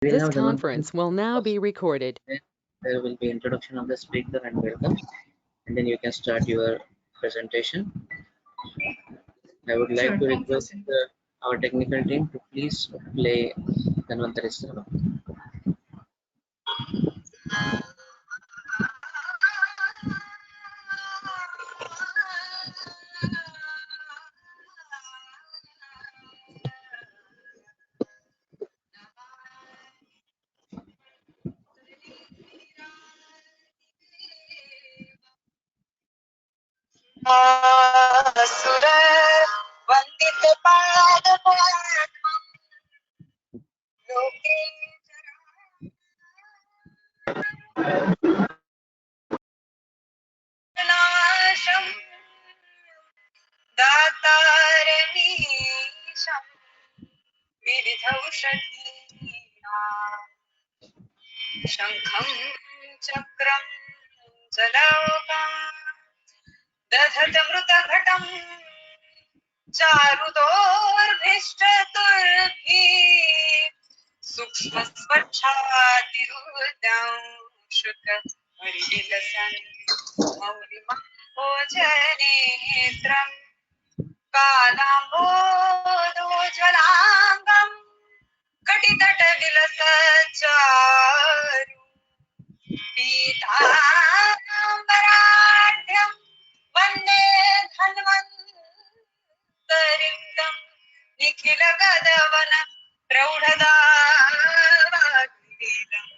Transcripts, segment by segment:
We'll This have conference will now be recorded. there will be introduction of the speaker and welcome, and then you can start your presentation. I would like Sure, to thank you, request sir. our technical team to please play Dhanvantari Sarva. असुर वंदित पाद लोके नाशम दातारमीशं विविधौषधीना शंखं चक्रं जलौका दधतमृतघटं चारुदोर्भिष्टदुर्भिः सूक्ष्मस्वच्छातिरुदं शुक परिविलसन् मौलिमम्भोजनेत्रम् कालाम्बोदोज्ज्वलाङ्गम् कटितटविलसच्चारु पीताम्बराढ्यम् वन्दे धन्वन्तरिन्दम् निखिलगदवन प्रौढदावाग्निवेदम्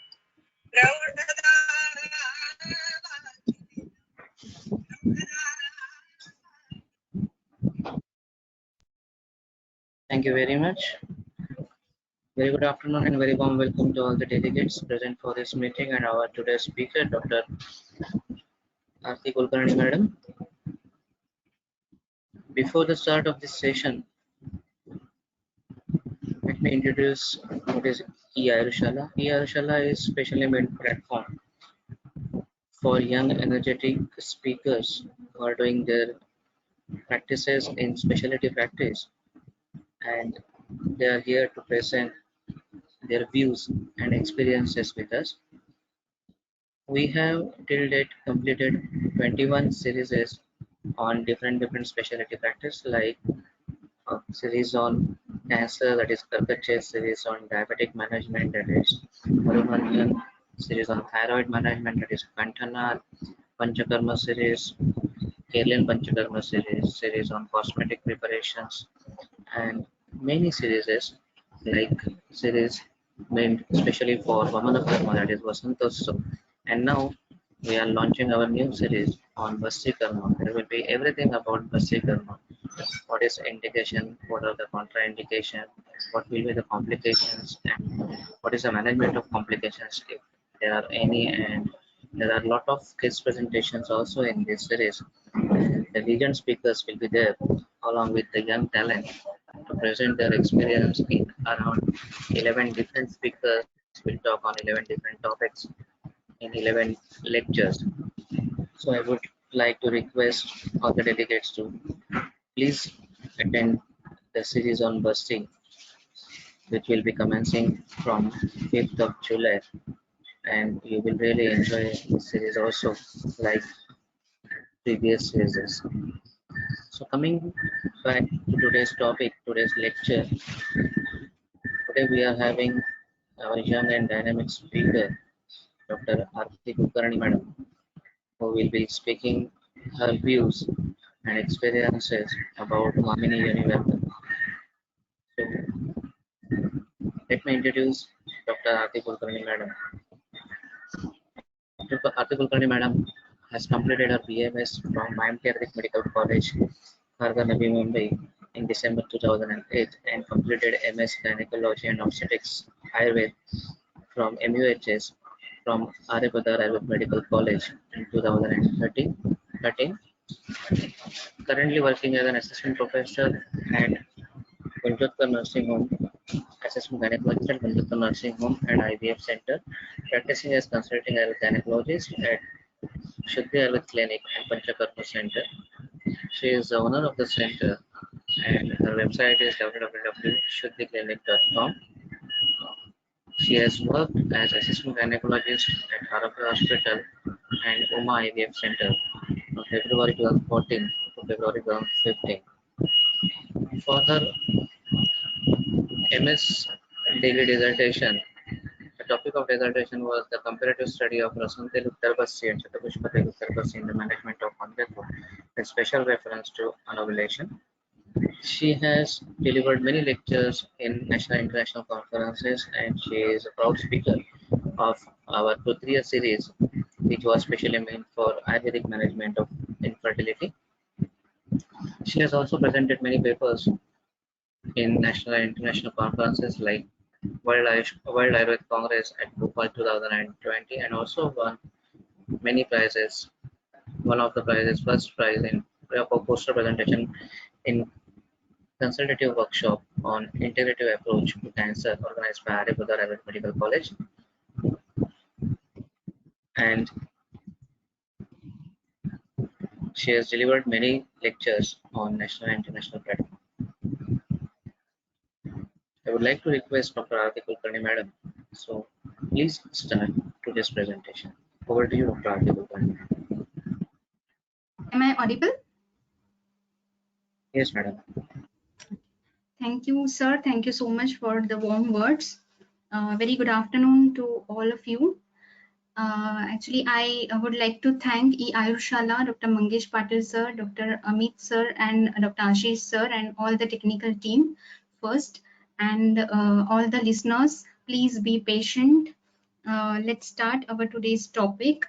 Thank you very much. Very good afternoon and very warm welcome to all the delegates present for this meeting and our today's speaker, Dr. Aarti Kulkarni Madam. Before the start of this session, let me introduce what is e-Ayurushala. E-Ayurushala is specially made platform for young energetic speakers who are doing their practices in specialty practice, and they are here to present their views and experiences with us. We have till date completed 21 series on different specialty practice, like series on cancer, that is Karkat series on diabetic management, that is Marumanjan, series on thyroid management, that is Kanthana, Panchakarma series, Kerala Panchakarma series on cosmetic preparations, and many series like series made especially for Vamana Karma, that is Vasantotsav. And now we are launching our new series on Vasti Karma. There will be everything about Vasti Karma. What is indication, what are the contraindication, what will be the complications, and what is the management of complications if there are any, and there are a lot of case presentations also in this series. The legend speakers will be there along with the young talent to present their experience in around 11 different speakers will talk on 11 different topics in 11 lectures. So I would like to request all the delegates to please attend the series on busting, which will be commencing from 5th of July, and you will really enjoy this series also like previous series. So coming back to today's topic, today's lecture, today we are having our young and dynamic speaker, Dr. Aarti Kulkarni Madam, who will be speaking her views and experiences about Mamini Universe. So let me introduce Dr. Aarti Kulkarni Madam. Dr. Aarti Kulkarni Madam has completed her BMS from IMT Ayurvedic Medical College, Kharga, Navi Mumbai in December 2008, and completed MS Gynecology and Obstetrics Ayurveda from MUHS from Aryabhata Ayurvedic Medical College in 2013. Currently working as an assistant professor at Gunjodhkar Nursing Home, assistant gynecologist at Gunjodhkar Nursing Home and IVF Center, practicing as consulting gynecologist at Shuddhi Ayurveda Clinic and Panchakarma Center. She is the owner of the center, and her website is www.shuddhiclinic.com. She has worked as assistant gynecologist at Harapur Hospital and Uma IVF Center from February 2014 to February 2015. For her MS degree dissertation, the topic of dissertation was the comparative study of Rasantel Uttarbasi and Chatupushpati Uttarbasi in the management of Mangatva, with special reference to anovulation. She has delivered many lectures in national and international conferences, and she is a proud speaker of our Putriya series, which was specially meant for Ayurvedic management of infertility. She has also presented many papers in national and international conferences like World Ayurvedic Congress at Bhopal 2020, and also won many prizes. One of the prizes, first prize in for poster presentation in consultative workshop on integrative approach to cancer organized by Aryabhata Ayurvedic Medical College, and she has delivered many lectures on national and international platform. I would like to request Dr. Aarti Kulkarni Madam. So please start today's presentation. Over to you, Dr. Aarti Kulkarni. Am I audible? Yes, madam. Thank you, sir. Thank you so much for the warm words. Very good afternoon to all of you. Actually, I would like to thank Ayurshala, Dr. Mangesh Patil sir, Dr. Amit sir, and Dr. Ashish sir, and all the technical team first, and all the listeners. Please be patient. Let's start our today's topic.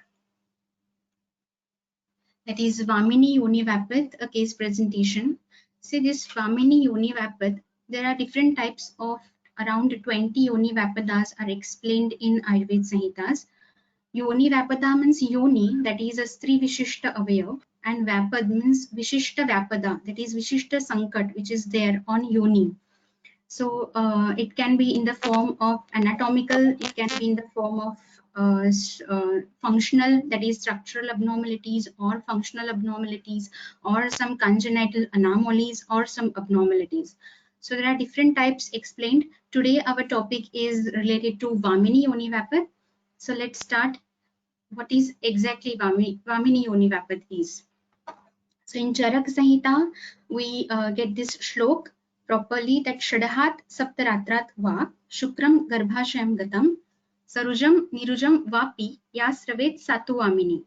That is Vamini Univapath, a case presentation. See this Vamini Univapath, there are different types of around 20 Univapadas are explained in Ayurveda Samhitas. Univapada means Yoni, that is a Stri Vishishta Avayav, and Vapad means Vishishta Vapada, that is Vishishta Sankat, which is there on Yoni. So it can be in the form of anatomical, it can be in the form of functional, that is structural abnormalities or functional abnormalities, or some congenital anomalies or some abnormalities. So there are different types explained. Today our topic is related to Vamini Univapath. So let's start. What is exactly Vamini Univapath is? So in Charak Samhita, we get this shlok properly, that Shadahat Saptaratrat Va Shukram Garbhashayam Gatam Sarujam Nirujam Vapi Yasravet Satu Vamini.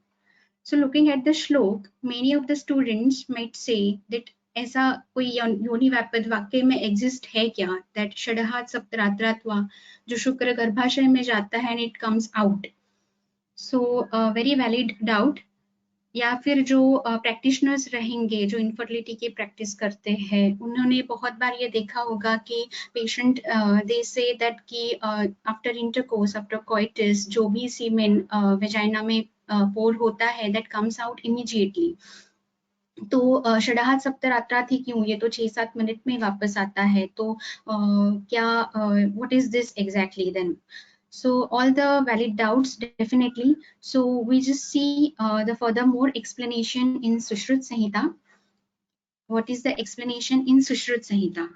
So looking at the shlok, many of the students might say that ऐसा कोई योनिवापद वाक्य में exist है क्या, that षडहात सप्तरात्रात्वा जो शुक्र गर्भाशय में जाता है and it comes out. So very valid doubt. या फिर जो प्रैक्टिशनर्स रहेंगे जो इनफर्टिलिटी की प्रैक्टिस करते हैं, उन्होंने बहुत बार ये देखा होगा कि पेशेंट दे से दैट कि आफ्टर इंटरकोर्स, आफ्टर कोइटिस, जो भी सीमेन वेजाइना में पोर होता है, दैट कम्स आउट इमीडिएटली. तो षडाहात सप्तरात्रा थी क्यों, ये तो 6-7 मिनट में वापस आता है, तो क्या what is this exactly then? So all the valid doubts, definitely. So we just see the furthermore explanation in Sushrut Samhita. What is the explanation in Sushrut Samhita?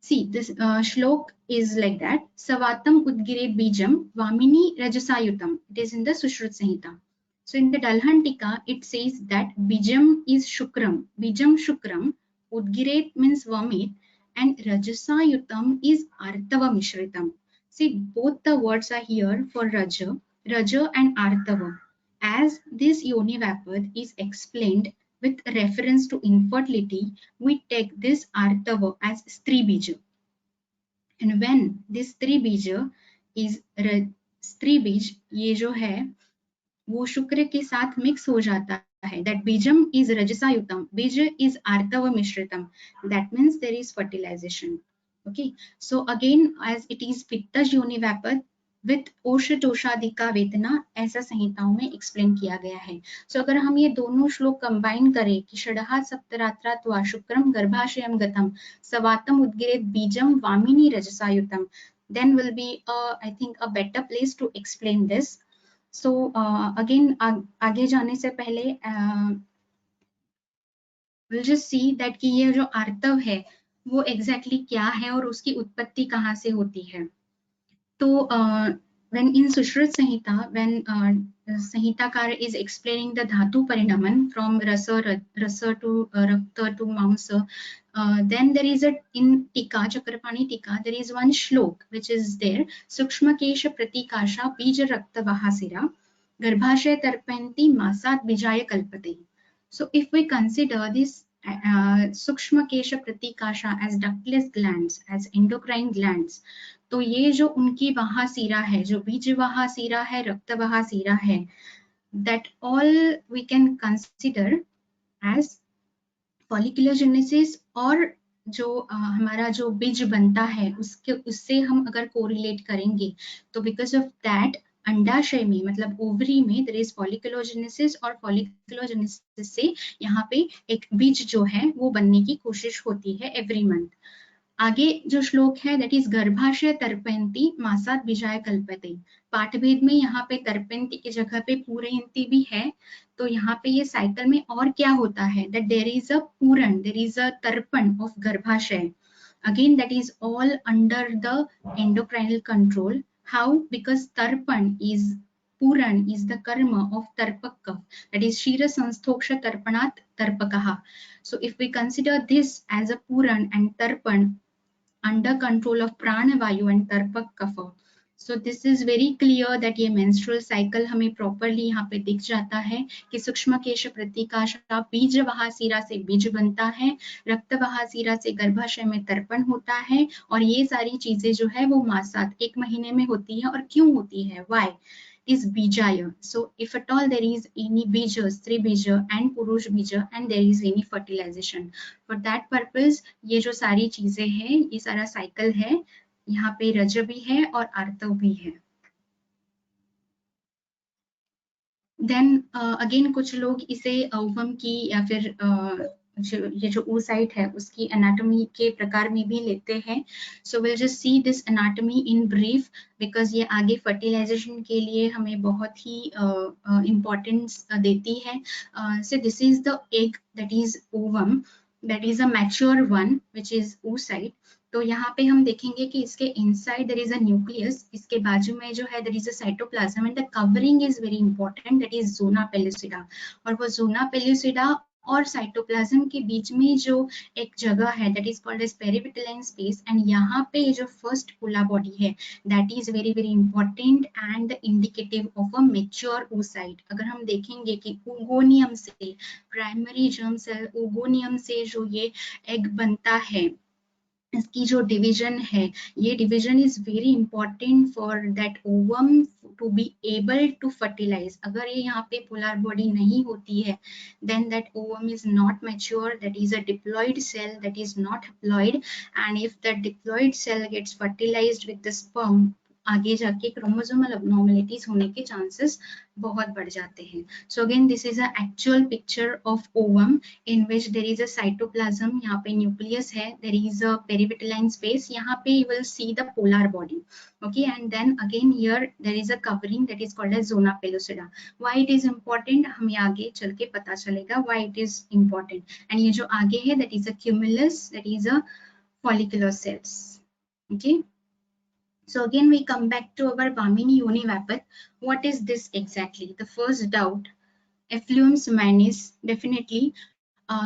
See, this shlok is like that. Savatam udgire bijam vamini rajasayutam. It is in the Sushrut Samhita. So in the Dalhantika, it says that bijam is shukram. Bijam shukram. Udgire means vomit. And rajasayutam is artava mishritam. See, both the words are here for Raja and Artava. As this Yonivapath is explained with reference to infertility, we take this Artava as Stri Bija. And when this Stri Bija is Stri Bij, ये जो है वो शुक्र के साथ mix हो जाता है, that Bijam is Rajasayutam, Bija is Artava Mishritam. That means there is fertilization. Okay, so again, as it is Pittaz Yonivapath with Osha-Toshadika Vedana, ऐसा संहिताओं में एक्सप्लेन किया गया है. So अगर हम ये दोनों श्लोक कंबाइन करें कि षडहात सप्तरात्रात्वा शुक्रम गर्भाशयम गतम सवातम उद्गिरेत बीजम वामिनी रजसायुतम, then will be I think a better place to explain this. So again, आगे जाने से पहले we'll just see that कि ये जो आर्तव है वो एग्जैक्टली क्या है और उसकी उत्पत्ति कहाँ से होती है. तो when in Sushruta Samhita, when Samhitakara is explaining the dhatu parinaman from rasa to rakta to mamsa, then there is in Tika, Chakrapani Tika, there is one shlok which is there. Sukshma kesha pratikasha bija rakta vahasira garbhashay tarpanti masat bijaya kalpate. So if we consider this Sukshma kesha pratikasha as ductless glands, as endocrine glands, तो ये जो उनकी वहासीरा है, जो बीज वहासीरा है, रक्त वहासीरा है, that all we can consider as folliculogenesis, और जो हमारा जो बीज बनता है उससे हम अगर कोरिलेट करेंगे तो बिकॉज ऑफ दैट अंडाशय में मतलब ओवरी में देयर इज फॉलिकुलोजेनेसिस, और फॉलिकुलोजेनेसिस से यहाँ पे एक बीज जो है वो बनने की कोशिश होती है एवरी मंथ। आगे जो श्लोक है दैट इज गर्भाशय तर्पयंती मासात बीजाय कल्पते। पाठभेद में यहाँ पे तर्पयंती की जगह पे पूरयंती भी है, तो यहाँ पे ये साइकिल में और क्या होता है that there is a puran, there is a tarpan of garbhashaya. Again that is all under the endocrinal control. How? Because tarpan is puran is the karma of tarpak, that is shira sansthoksha tarpanat tarpakah. So if we consider this as a puran and tarpan under control of prana vayu and tarpak kapha, so this is very clear that ये menstrual cycle हमें properly यहाँ पे दिख जाता है कि सूक्ष्म केश प्रतिकाशा बीज वहासीरा से बीज बनता है, रक्त वहासीरा से गर्भाशय में तर्पण होता है, और ये सारी चीजें जो है वो मासात 1 महीने में होती है। और क्यों होती है? Why? Is bijaya. So if at all there is any bija, stri bija and purush bija, and there is any fertilization, for that purpose ये जो सारी चीजें हैं, ये सारा साइकिल है, यहाँ पे रज भी है और आर्तव भी है। देन अगेन कुछ लोग इसे ओवम की या फिर ये जो oocyte है उसकी एनाटॉमी के प्रकार में भी लेते हैं। So will just see this anatomy in brief because ये आगे फर्टिलाइजेशन के लिए हमें बहुत ही इम्पोर्टेंस देती है। So this is the egg that is ovum, that is a mature one which is oocyte। तो यहाँ पे हम देखेंगे कि इसके inside there is a nucleus, इसके बाजू में जो है there is a cytoplasm and the covering is very important, that is zona pellucida. और वो जोना पेलुसिडा और साइटोप्लाज्म के बीच में जो एक जगह है that is called as perivitelline space, and यहाँ पे जो फर्स्ट पोला बॉडी है that is very very important and indicative of a mature oocyte। अगर हम देखेंगे कि ओगोनियम से, प्राइमरी जर्म सेल ओगोनियम से जो ये एग बनता है, इसकी जो डिवीजन है, ये division is very important for that ovum to be able to fertilise. अगर ये यहाँ पे पोलर बॉडी नहीं होती है then that ovum is not mature, that is a diploid cell that is not haploid, and if that diploid cell gets fertilised with the sperm, आगे जाके chromosomal abnormalities होने के चांसेस बहुत बढ़ जाते हैं। So again this is a actual picture of ovum in which there is a cytoplasm, यहाँ पे nucleus है, there is a perivitline space, यहाँ पे you will see the polar body, okay, and then again here there is a covering that is called as zona pellucida. Why it is important हमें आगे चल के पता चलेगा why it is important, and ये जो आगे है that is a cumulus, that is a follicular cells, okay. So again we come back to our Vamini Yoni Vapat. What is this exactly? The first doubt, effluvium seminis, definitely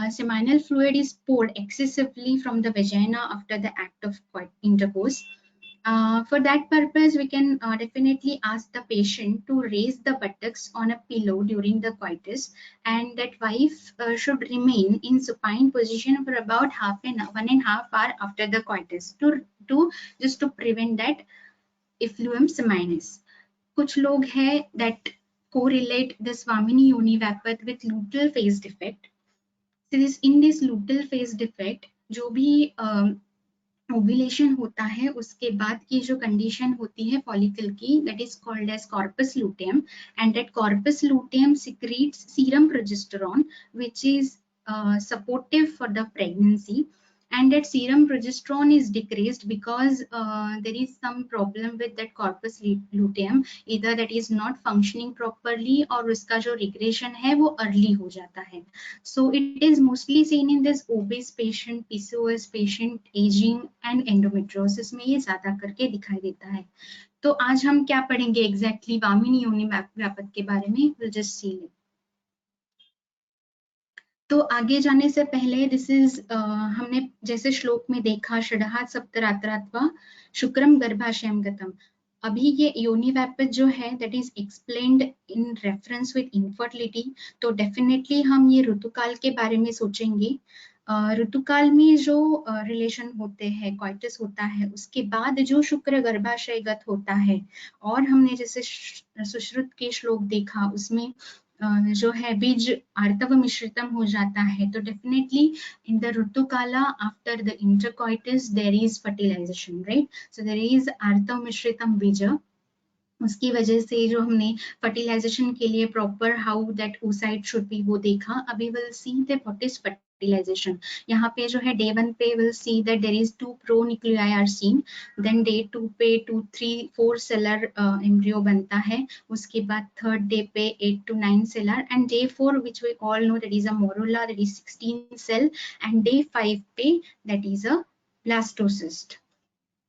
seminal fluid is poured excessively from the vagina after the act of intercourse. For that purpose, we can definitely ask the patient to raise the buttocks on a pillow during the coitus, and that wife should remain in supine position for about 1.5 hours after the coitus to just to prevent that effluvium seminis. कुछ लोग हैं that correlate this Vamini Yoni Vapat with luteal phase defect. In this luteal phase defect, जो भी ovulation होता है उसके बाद की जो कंडीशन होती है फॉलिकल की, that is called as corpus luteum, and that corpus luteum secretes serum progesterone which is supportive for the pregnancy, and that serum progesterone is decreased because there is some problem with that corpus luteum, either that is not functioning properly or उसका जो regression है वो early हो जाता है. So it is mostly seen in this obese patient, PCOS patient, aging and endometriosis में ये ज्यादा करके दिखाई देता है. तो आज हम क्या पढ़ेंगे एग्जैक्टली वामिनी योनि व्यापक के बारे में, विल जस्ट सी इट. तो आगे जाने से पहले दिस इज हमने जैसे श्लोक में देखा षडहात सप्तरात्रात्वा शुक्रम गर्भाशयम गतम. अभी ये योनि व्यापक जो है that is explained in reference with infertility. तो डेफिनेटली हम ये ऋतुकाल के बारे में सोचेंगे. ऋतुकाल में जो रिलेशन होते हैं, क्वाइटस होता है, उसके बाद जो शुक्र गर्भाशयगत होता है, और हमने जैसे सुश्रुत के श्लोक देखा उसमें जो है बीज आर्तव मिश्रितम हो जाता है. तो definitely in the Ritukala after the intercoitus there is fertilization, right. So there is artava mishritam beej. उसकी वजह से जो हमने फर्टिलाइजेशन के लिए proper how that oocyte should be वो देखा. अभी will see that what is fertilization. यहाँ पे जो है डे 1 पे will see that there is 2 pronuclei are seen. Then day 2 पे 2, 3, 4 cellar embryo बनता है. उसके बाद third day पे 8 to 9 cellar, and day 4 which we all know that is a morula, that is 16 cell, and day 5 पे that is a blastocyst.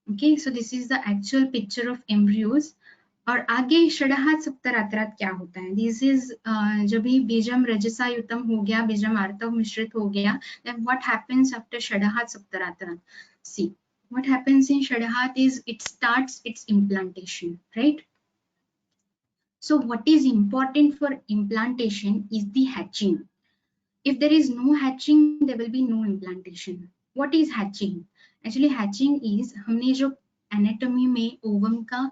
Okay, so this is the actual picture of embryos. और आगे षडहात सप्तरात्रात क्या होता है? This is जब भी बीजम रजसा युतम हो गया, बीजम आर्तव मिश्रित हो गया, then what happens after षडहात सप्तरात्रात? See, what happens in षडहात is it starts its implantation, right? So what is important for implantation is the hatching. If there is no hatching, there will be no implantation. What is hatching? Actually hatching is, हमने जो anatomy में ovum का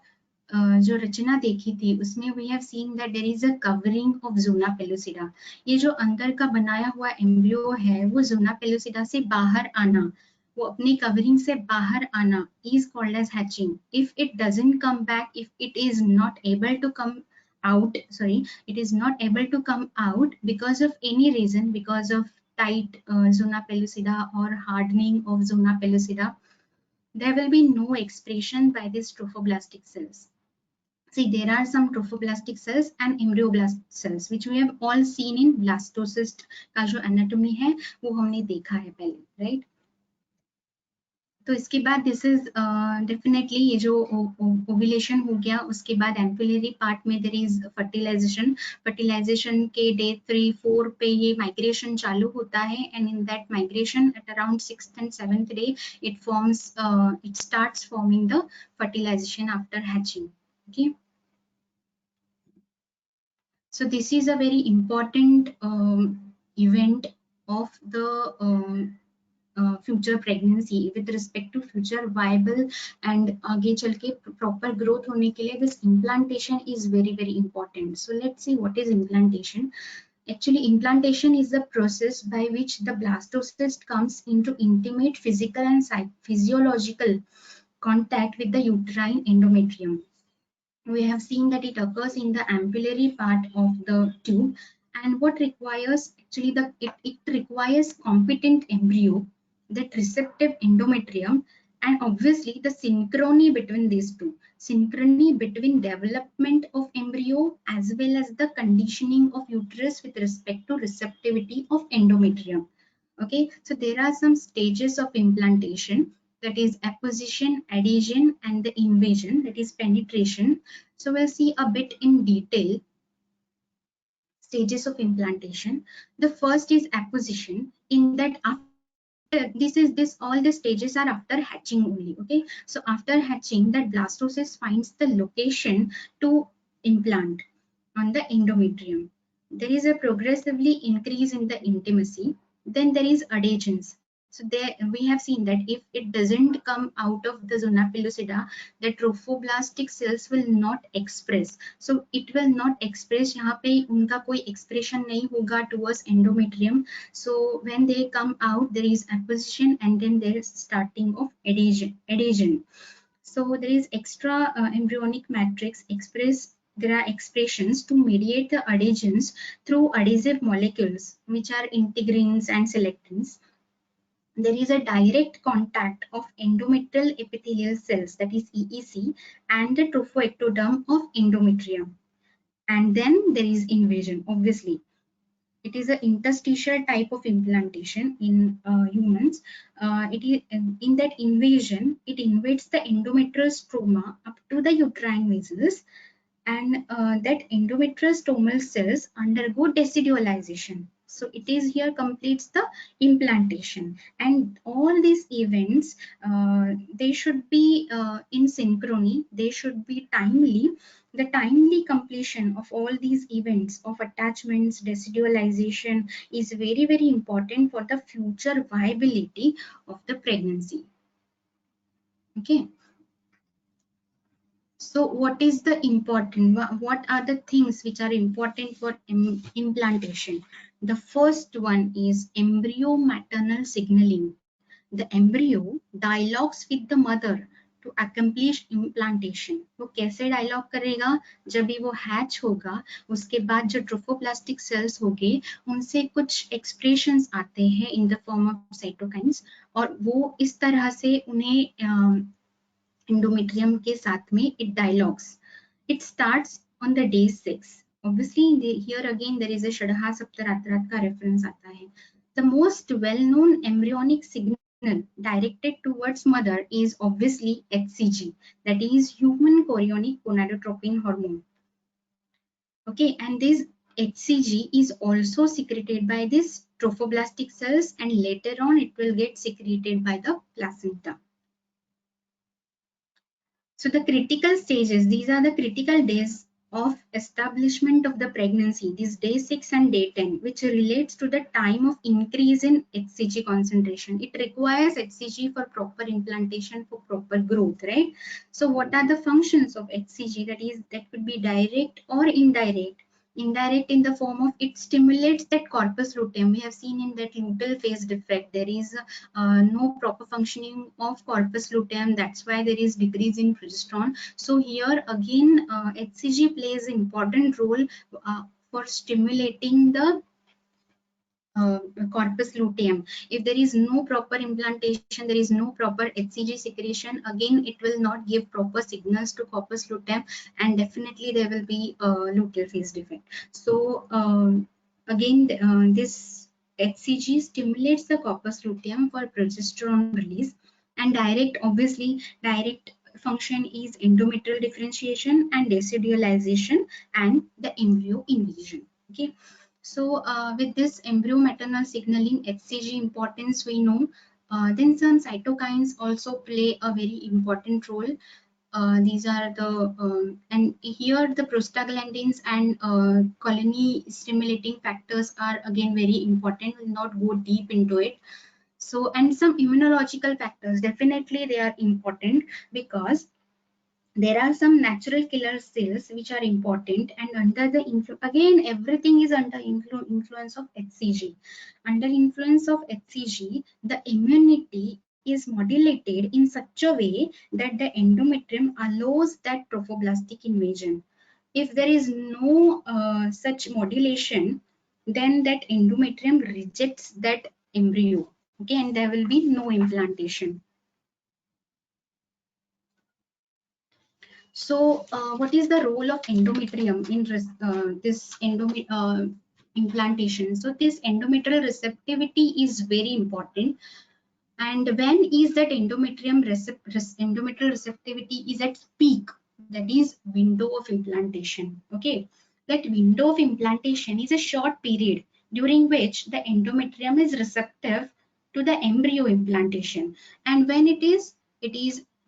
जो रचना देखी थी उसमें we have seen that there is a covering of zona pellucida. ये जो अंदर का बनाया हुआ एम्ब्रियो है वो zona pellucida से बाहर आना, वो अपने कवरिंग से बाहर आना is called as hatching. If it doesn't come back, if it is not able to come out, it is not able to come out because of any reason, because of tight zona pellucida or hardening of zona pellucida, there will be no expression by these trophoblastic cells. See, there are some trophoblastic cells and embryoblast cells which we have all seen in blastocyst का जो anatomy है वो हमने देखा है पहले, right? तो इसके बाद this is definitely ये जो ovulation हो गया, उसके बाद ampullary part में there is fertilization. Fertilization के day 3-4 पे ये migration चालू होता है, and in that migration at around 6th and 7th day it starts forming the fertilization after hatching. Okay. So this is a very important event of the future pregnancy with respect to future viable and आगे चल के proper growth होने के लिए this implantation is very very important. So let's see what is implantation. Actually, implantation is the process by which the blastocyst comes into intimate physical and physiological contact with the uterine endometrium. We have seen that it occurs in the ampullary part of the tube, and what requires actually it requires competent embryo, that receptive endometrium, and obviously the synchrony between these two, synchrony between development of embryo as well as the conditioning of uterus with respect to receptivity of endometrium. Okay, so there are some stages of implantation, that is apposition, adhesion, and the invasion, that is penetration. So we'll see a bit in detail stages of implantation. The first is apposition. In that after all the stages are after hatching only. Okay, so after hatching, that blastocyst finds the location to implant on the endometrium. There is a progressively increase in the intimacy. Then there is adhesions. So there we have seen that if it doesn't come out of the zona pellucida, the trophoblastic cells will not express. So it will not express. यहाँ पे उनका कोई expression नहीं होगा towards endometrium. So when they come out, there is apposition, and then there is starting of adhesion. So there is extra embryonic matrix express. There are expressions to mediate the adhesions through adhesive molecules, which are integrins and selectins. there is a direct contact of endometrial epithelial cells, that is EEC, and the trophoectoderm of endometrium. And then there is invasion, obviously. It is an interstitial type of implantation in humans. It is in that invasion, it invades the endometrial stroma up to the uterine vessels, and that endometrial stromal cells undergo decidualization. So it is here completes the implantation, and all these events, they should be in synchrony, they should be timely. The timely completion of all these events of attachments, decidualization is very, very important for the future viability of the pregnancy. Okay. So what is the important, what are the things which are important for implantation? The first one is embryo maternal signaling. The embryo dialogues with the mother to accomplish implantation. वो कैसे dialogue करेगा? जब भी वो hatch होगा, उसके बाद जो ट्रोफोप्लास्टिक सेल्स होंगे, उनसे कुछ एक्सप्रेशंस आते हैं in the form of cytokines, और वो इस तरह से उन्हें endometrium के साथ में it dialogues. It starts on the day 6. Obviously, here again there is a Shadha Saptaratrat का reference आता है. The most well-known embryonic signal directed towards mother is obviously HCG, that is human chorionic gonadotropin hormone. Okay, and this HCG is also secreted by these trophoblastic cells, and later on it will get secreted by the placenta. So the critical stages, these are the critical days of establishment of the pregnancy, this day 6 and day 10, which relates to the time of increase in HCG concentration. It requires HCG for proper implantation, for proper growth, right? So what are the functions of HCG? That could be direct or indirect. Indirect in the form of it stimulates that corpus luteum. We have seen in that luteal phase defect, there is no proper functioning of corpus luteum. That's why there is decrease in progesterone. So here again, HCG plays an important role for stimulating the corpus luteum. If there is no proper implantation, there is no proper HCG secretion, again it will not give proper signals to corpus luteum, and definitely there will be a luteal phase defect. So again, this HCG stimulates the corpus luteum for progesterone release, and obviously direct function is endometrial differentiation and decidualization and the embryo invasion. Okay. So with this embryo maternal signaling HCG importance we know, then some cytokines also play a very important role. These are the and here the prostaglandins and colony stimulating factors are again very important. We'll not go deep into it. So, and some immunological factors, definitely they are important, because there are some natural killer cells which are important, and under the again everything is under influence of HCG. Under influence of HCG, the immunity is modulated in such a way that the endometrium allows that trophoblastic invasion. If there is no such modulation, then that endometrium rejects that embryo. Okay, and there will be no implantation. So, what is the role of endometrium in this implantation? So, this endometrial receptivity is very important. And when is that endometrial receptivity is at peak? That is window of implantation. Okay, that window of implantation is a short period during which the endometrium is receptive to the embryo implantation. And when it is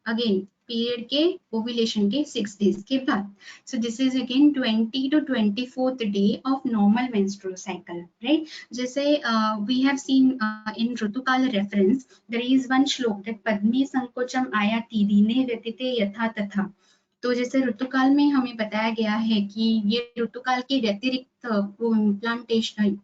again period के ovulation के 6 days के बाद. So this is again 20 to 24th day of normal menstrual cycle, right? जैसे we have seen in ऋतुकाल reference, there is one श्लोक that Padmi संकोचम आयाति दीने व्यतीते यथा तथा. तो जैसे ऋतुकाल में हमें बताया गया है कि ये ऋतुकाल के व्यतिरिक्त वो इम्प्लांटेशन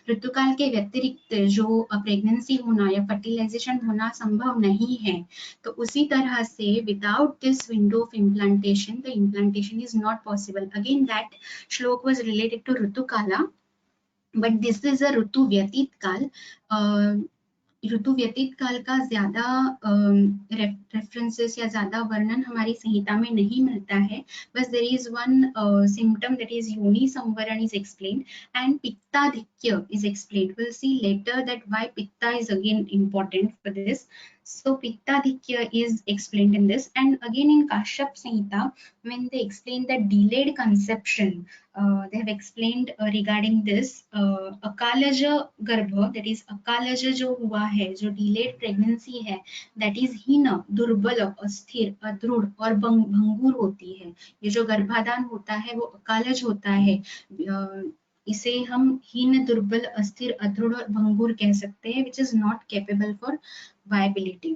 ऋतुकाल के व्यतिरिक्त जो प्रेगनेंसी होना या फर्टिलाइजेशन होना संभव नहीं है, तो उसी तरह से without this window of implantation the implantation is not possible. Again that shloka was related to Ritukala, but this is a Ritu Vyatit Kal. ऋतु व्यतीत काल का ज्यादा रेफरेंसेस या ज्यादा वर्णन हमारी संहिता में नहीं मिलता है, बस there is one symptom that is yoni samvaran is explained and pittadhikya is explained. We'll see later that why pitta is again important for this. So pittadhikya is explained in this, and again in Kashyap Samhita when they explain the delayed conception, they have explained regarding this अकालज गर्भ, that is अकालज जो हुआ है, जो delayed pregnancy है, that is हीन, दुर्बल, अस्थिर, अदृढ़ और भंगुर होती है. ये जो गर्भाधान होता है वो अकालज होता है, इसे हम हीन, दुर्बल, अस्थिर, अदृढ़ और भंगुर कह सकते हैं, which is not capable for viability.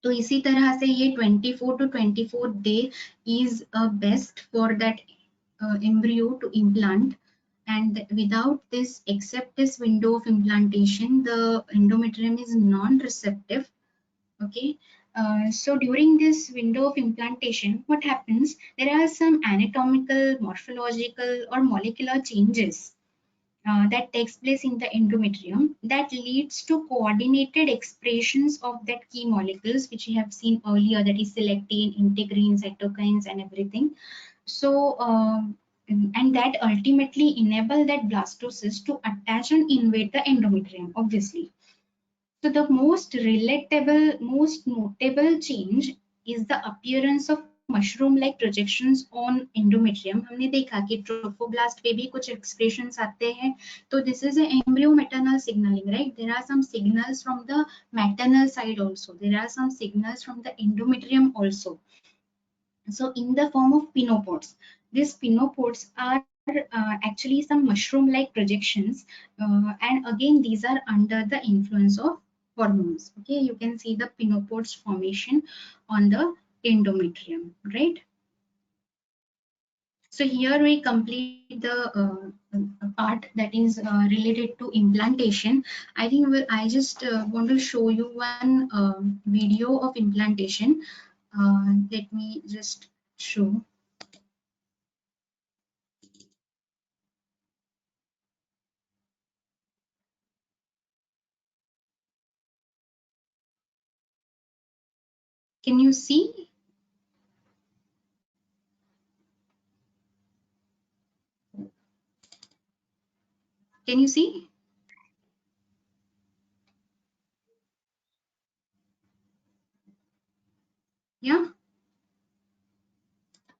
तो इसी तरह से ये 24 to 24 day is best for that embryo to implant, and without this, except this window of implantation, the endometrium is non-receptive. Okay, so during this window of implantation, what happens? There are some anatomical, morphological or molecular changes that takes place in the endometrium that leads to coordinated expressions of that key molecules which we have seen earlier, that is selectin, integrin, cytokines and everything. So and that ultimately enable that blastocyst to attach and invade the endometrium, obviously. So the most relatable, most notable change is the appearance of mushroom like projections on endometrium. हमने देखा कि trophoblast पे भी कुछ expressions आते हैं, तो this is embryo maternal signalling, right? There are some signals from the maternal side also, there are some signals from the endometrium also. So in the form of pinopods, these pinopods are actually some mushroom like projections, and again these are under the influence of hormones. Okay, you can see the pinopods formation on the endometrium, right? So here we complete the part that is related to implantation. I think I just want to show you one video of implantation. Let me just show. Can you see? Can you see? Yeah.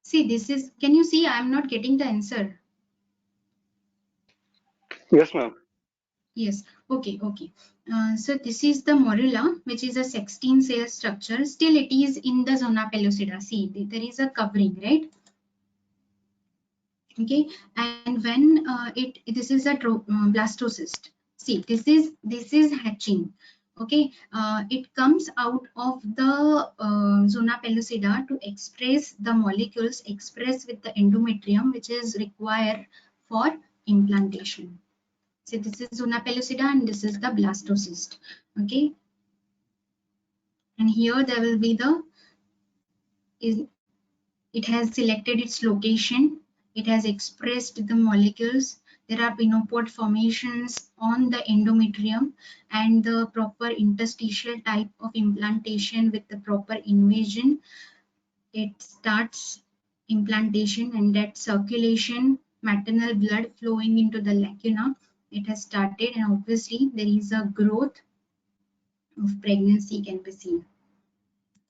See, this is, can you see? I'm not getting the answer. Yes, ma'am. Yes. Okay. Okay. So this is the morula, which is a 16 cell structure. Still, it is in the zona pellucida. See, there is a covering, right? Okay. And when this is a blastocyst. See, this is hatching. Okay, it comes out of the zona pellucida to express the molecules expressed with the endometrium, which is required for implantation. So this is zona pellucida and this is the blastocyst. Okay, and here there will be the it has selected its location, it has expressed the molecules. There are pinopod formations on the endometrium and the proper interstitial type of implantation with the proper invasion. It starts implantation and that circulation, maternal blood flowing into the lacuna, it has started, and obviously there is a growth of pregnancy can be seen.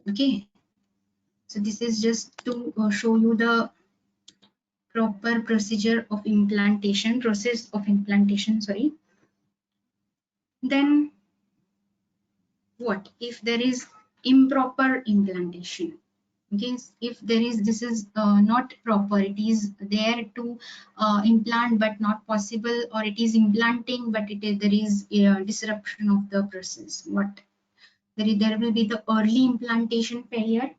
Okay, so this is just to show you the proper procedure of implantation, process of implantation, sorry. Then what if there is improper implantation? Okay, if there is, this is not proper, it is there to implant but not possible, or it is implanting but there is a disruption of the process. What there will be the early implantation failure.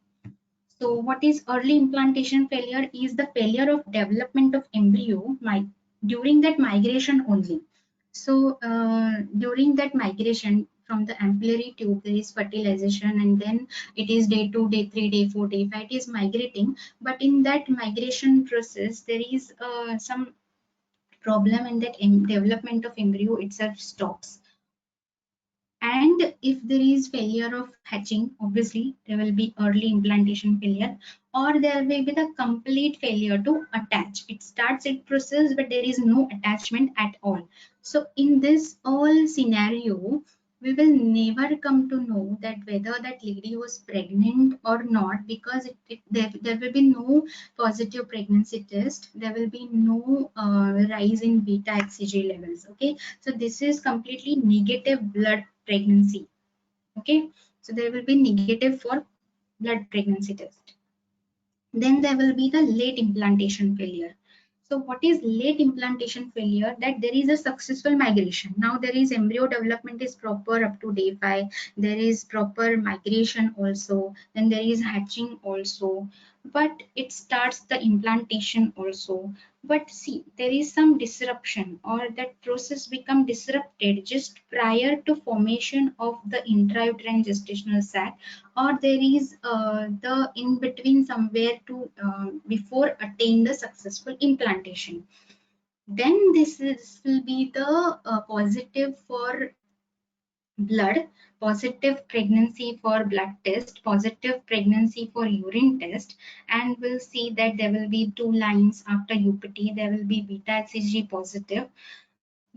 So what is early implantation failure? Is the failure of development of embryo during that migration only. So during that migration from the ampullary tube, there is fertilization, and then it is day 2, day 3, day 4, day 5, it is migrating. But in that migration process, there is some problem, and that development of embryo itself stops. And if there is failure of hatching, obviously there will be early implantation failure, or there will be the complete failure to attach. It starts its process, but there is no attachment at all. So in this all scenario, we will never come to know that whether that lady was pregnant or not, because there will be no positive pregnancy test, there will be no rise in beta hCG levels. Okay, so this is completely negative blood pregnancy. Okay, so there will be negative for blood pregnancy test. Then there will be the late implantation failure. So what is late implantation failure? That there is a successful migration. Now there is embryo development is proper up to day 5. There is proper migration also. Then there is hatching also. But it starts the implantation also. But see, there is some disruption, or that process become disrupted just prior to formation of the intrauterine gestational sac, or there is the in between somewhere to before attain the successful implantation. Then this will be the positive for blood, positive pregnancy for blood test, positive pregnancy for urine test, and we'll see that there will be 2 lines after UPT. There will be beta hCG positive,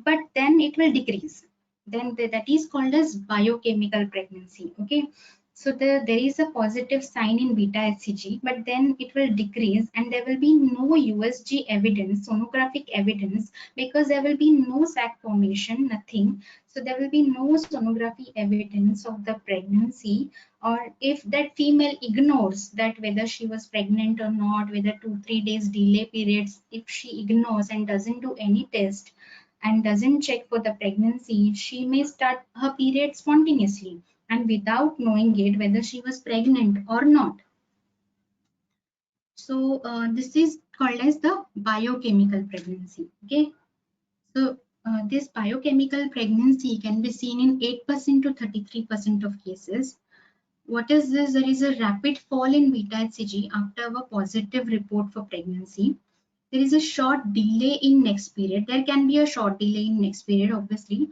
but then it will decrease. Then that is called as biochemical pregnancy. Okay, so there is a positive sign in beta hCG, but then it will decrease, and there will be no USG evidence, sonographic evidence, because there will be no sac formation, nothing. So there will be no sonography evidence of the pregnancy. Or if that female ignores that whether she was pregnant or not, whether 2-3 days delay periods, if she ignores and doesn't do any test and doesn't check for the pregnancy, she may start her period spontaneously and without knowing it whether she was pregnant or not. So this is called as the biochemical pregnancy. Okay, so this biochemical pregnancy can be seen in 8% to 33% of cases. What is this? There is a rapid fall in beta hCG after a positive report for pregnancy. There is a short delay in next period. There can be a short delay in next period, obviously.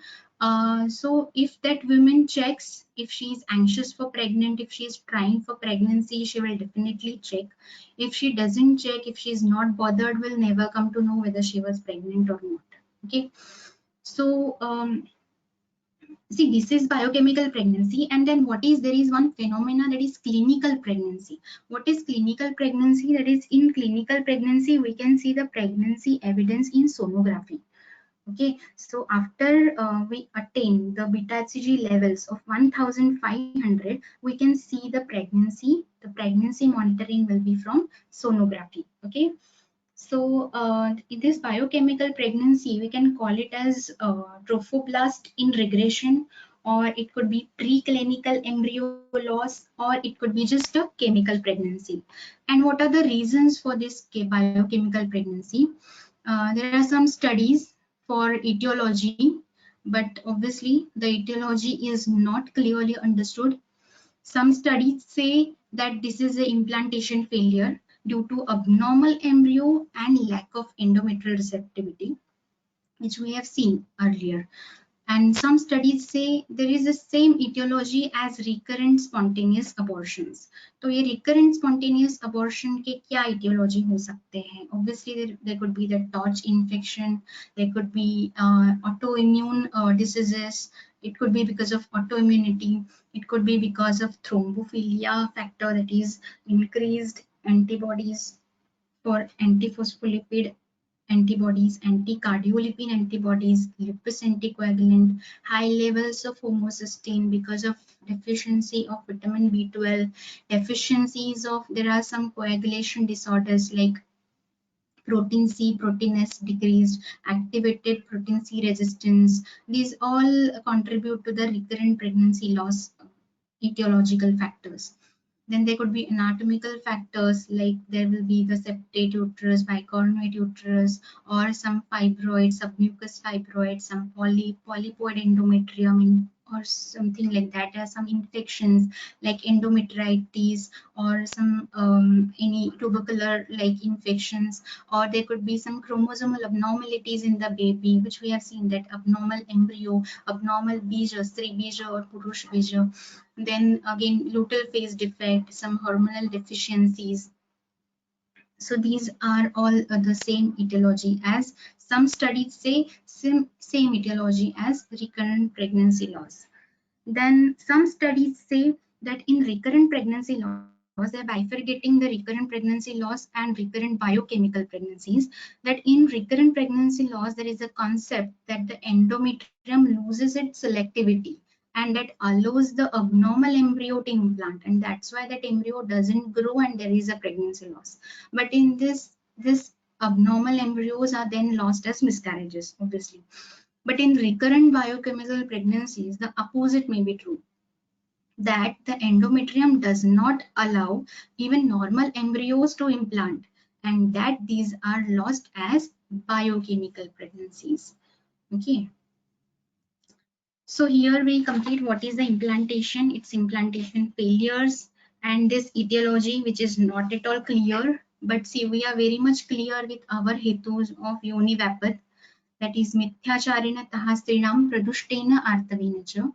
So if that woman checks, if she is anxious for pregnant, if she is trying for pregnancy, she will definitely check. If she doesn't check, if she is not bothered, will never come to know whether she was pregnant or not. Okay, so see, this is biochemical pregnancy. And then what is, there is one phenomena that is clinical pregnancy. What is clinical pregnancy? That is, in clinical pregnancy we can see the pregnancy evidence in sonography. Okay, so after we attain the beta hCG levels of 1500, we can see the pregnancy monitoring will be from sonography. Okay, so this biochemical pregnancy, we can call it as trophoblast in regression, or it could be preclinical embryo loss, or it could be just a chemical pregnancy. And what are the reasons for this biochemical pregnancy? There are some studies for etiology, but obviously the etiology is not clearly understood. Some studies say that this is an implantation failure due to abnormal embryo and lack of endometrial receptivity, which we have seen earlier. And some studies say there is the same etiology as recurrent spontaneous abortions. तो ये recurrent spontaneous abortion के क्या etiology हो सकते हैं? Obviously there could be the torch infection, there could be autoimmune diseases, it could be because of autoimmunity, it could be because of thrombophilia factor, that is increased antibodies for antiphospholipid antibodies, anti-cardiolipin antibodies, lupus anticoagulant, high levels of homocysteine because of deficiency of vitamin B12, deficiencies of, there are some coagulation disorders like protein C, protein S decreased, activated protein C resistance. These all contribute to the recurrent pregnancy loss etiological factors. Then there could be anatomical factors, like there will be the septate uterus, bicornuate uterus, or some fibroids, submucous fibroids, some polypoid endometrium in or something like that, some infections like endometritis or some any tubercular like infections, or there could be some chromosomal abnormalities in the baby, which we have seen that abnormal embryo, abnormal bija, stri bija or purush bija. Then again luteal phase defect, some hormonal deficiencies. So these are all the same etiology, as some studies say same etiology as recurrent pregnancy loss. Then some studies say that in recurrent pregnancy loss, they're bifurcating the recurrent pregnancy loss and recurrent biochemical pregnancies. That in recurrent pregnancy loss, there is a concept that the endometrium loses its selectivity, and that allows the abnormal embryo to implant, and that's why that embryo doesn't grow and there is a pregnancy loss. But in this abnormal embryos are then lost as miscarriages, obviously. But in recurrent biochemical pregnancies, the opposite may be true, that the endometrium does not allow even normal embryos to implant, and that these are lost as biochemical pregnancies. Okay. So here we complete what is the implantation, its implantation failures, and this etiology, which is not at all clear. But see, we are very much clear with our hetus of Yoni Vapat, that is मिथ्याचारेण तः स्त्रीणां प्रदुष्टेन आर्तवेन च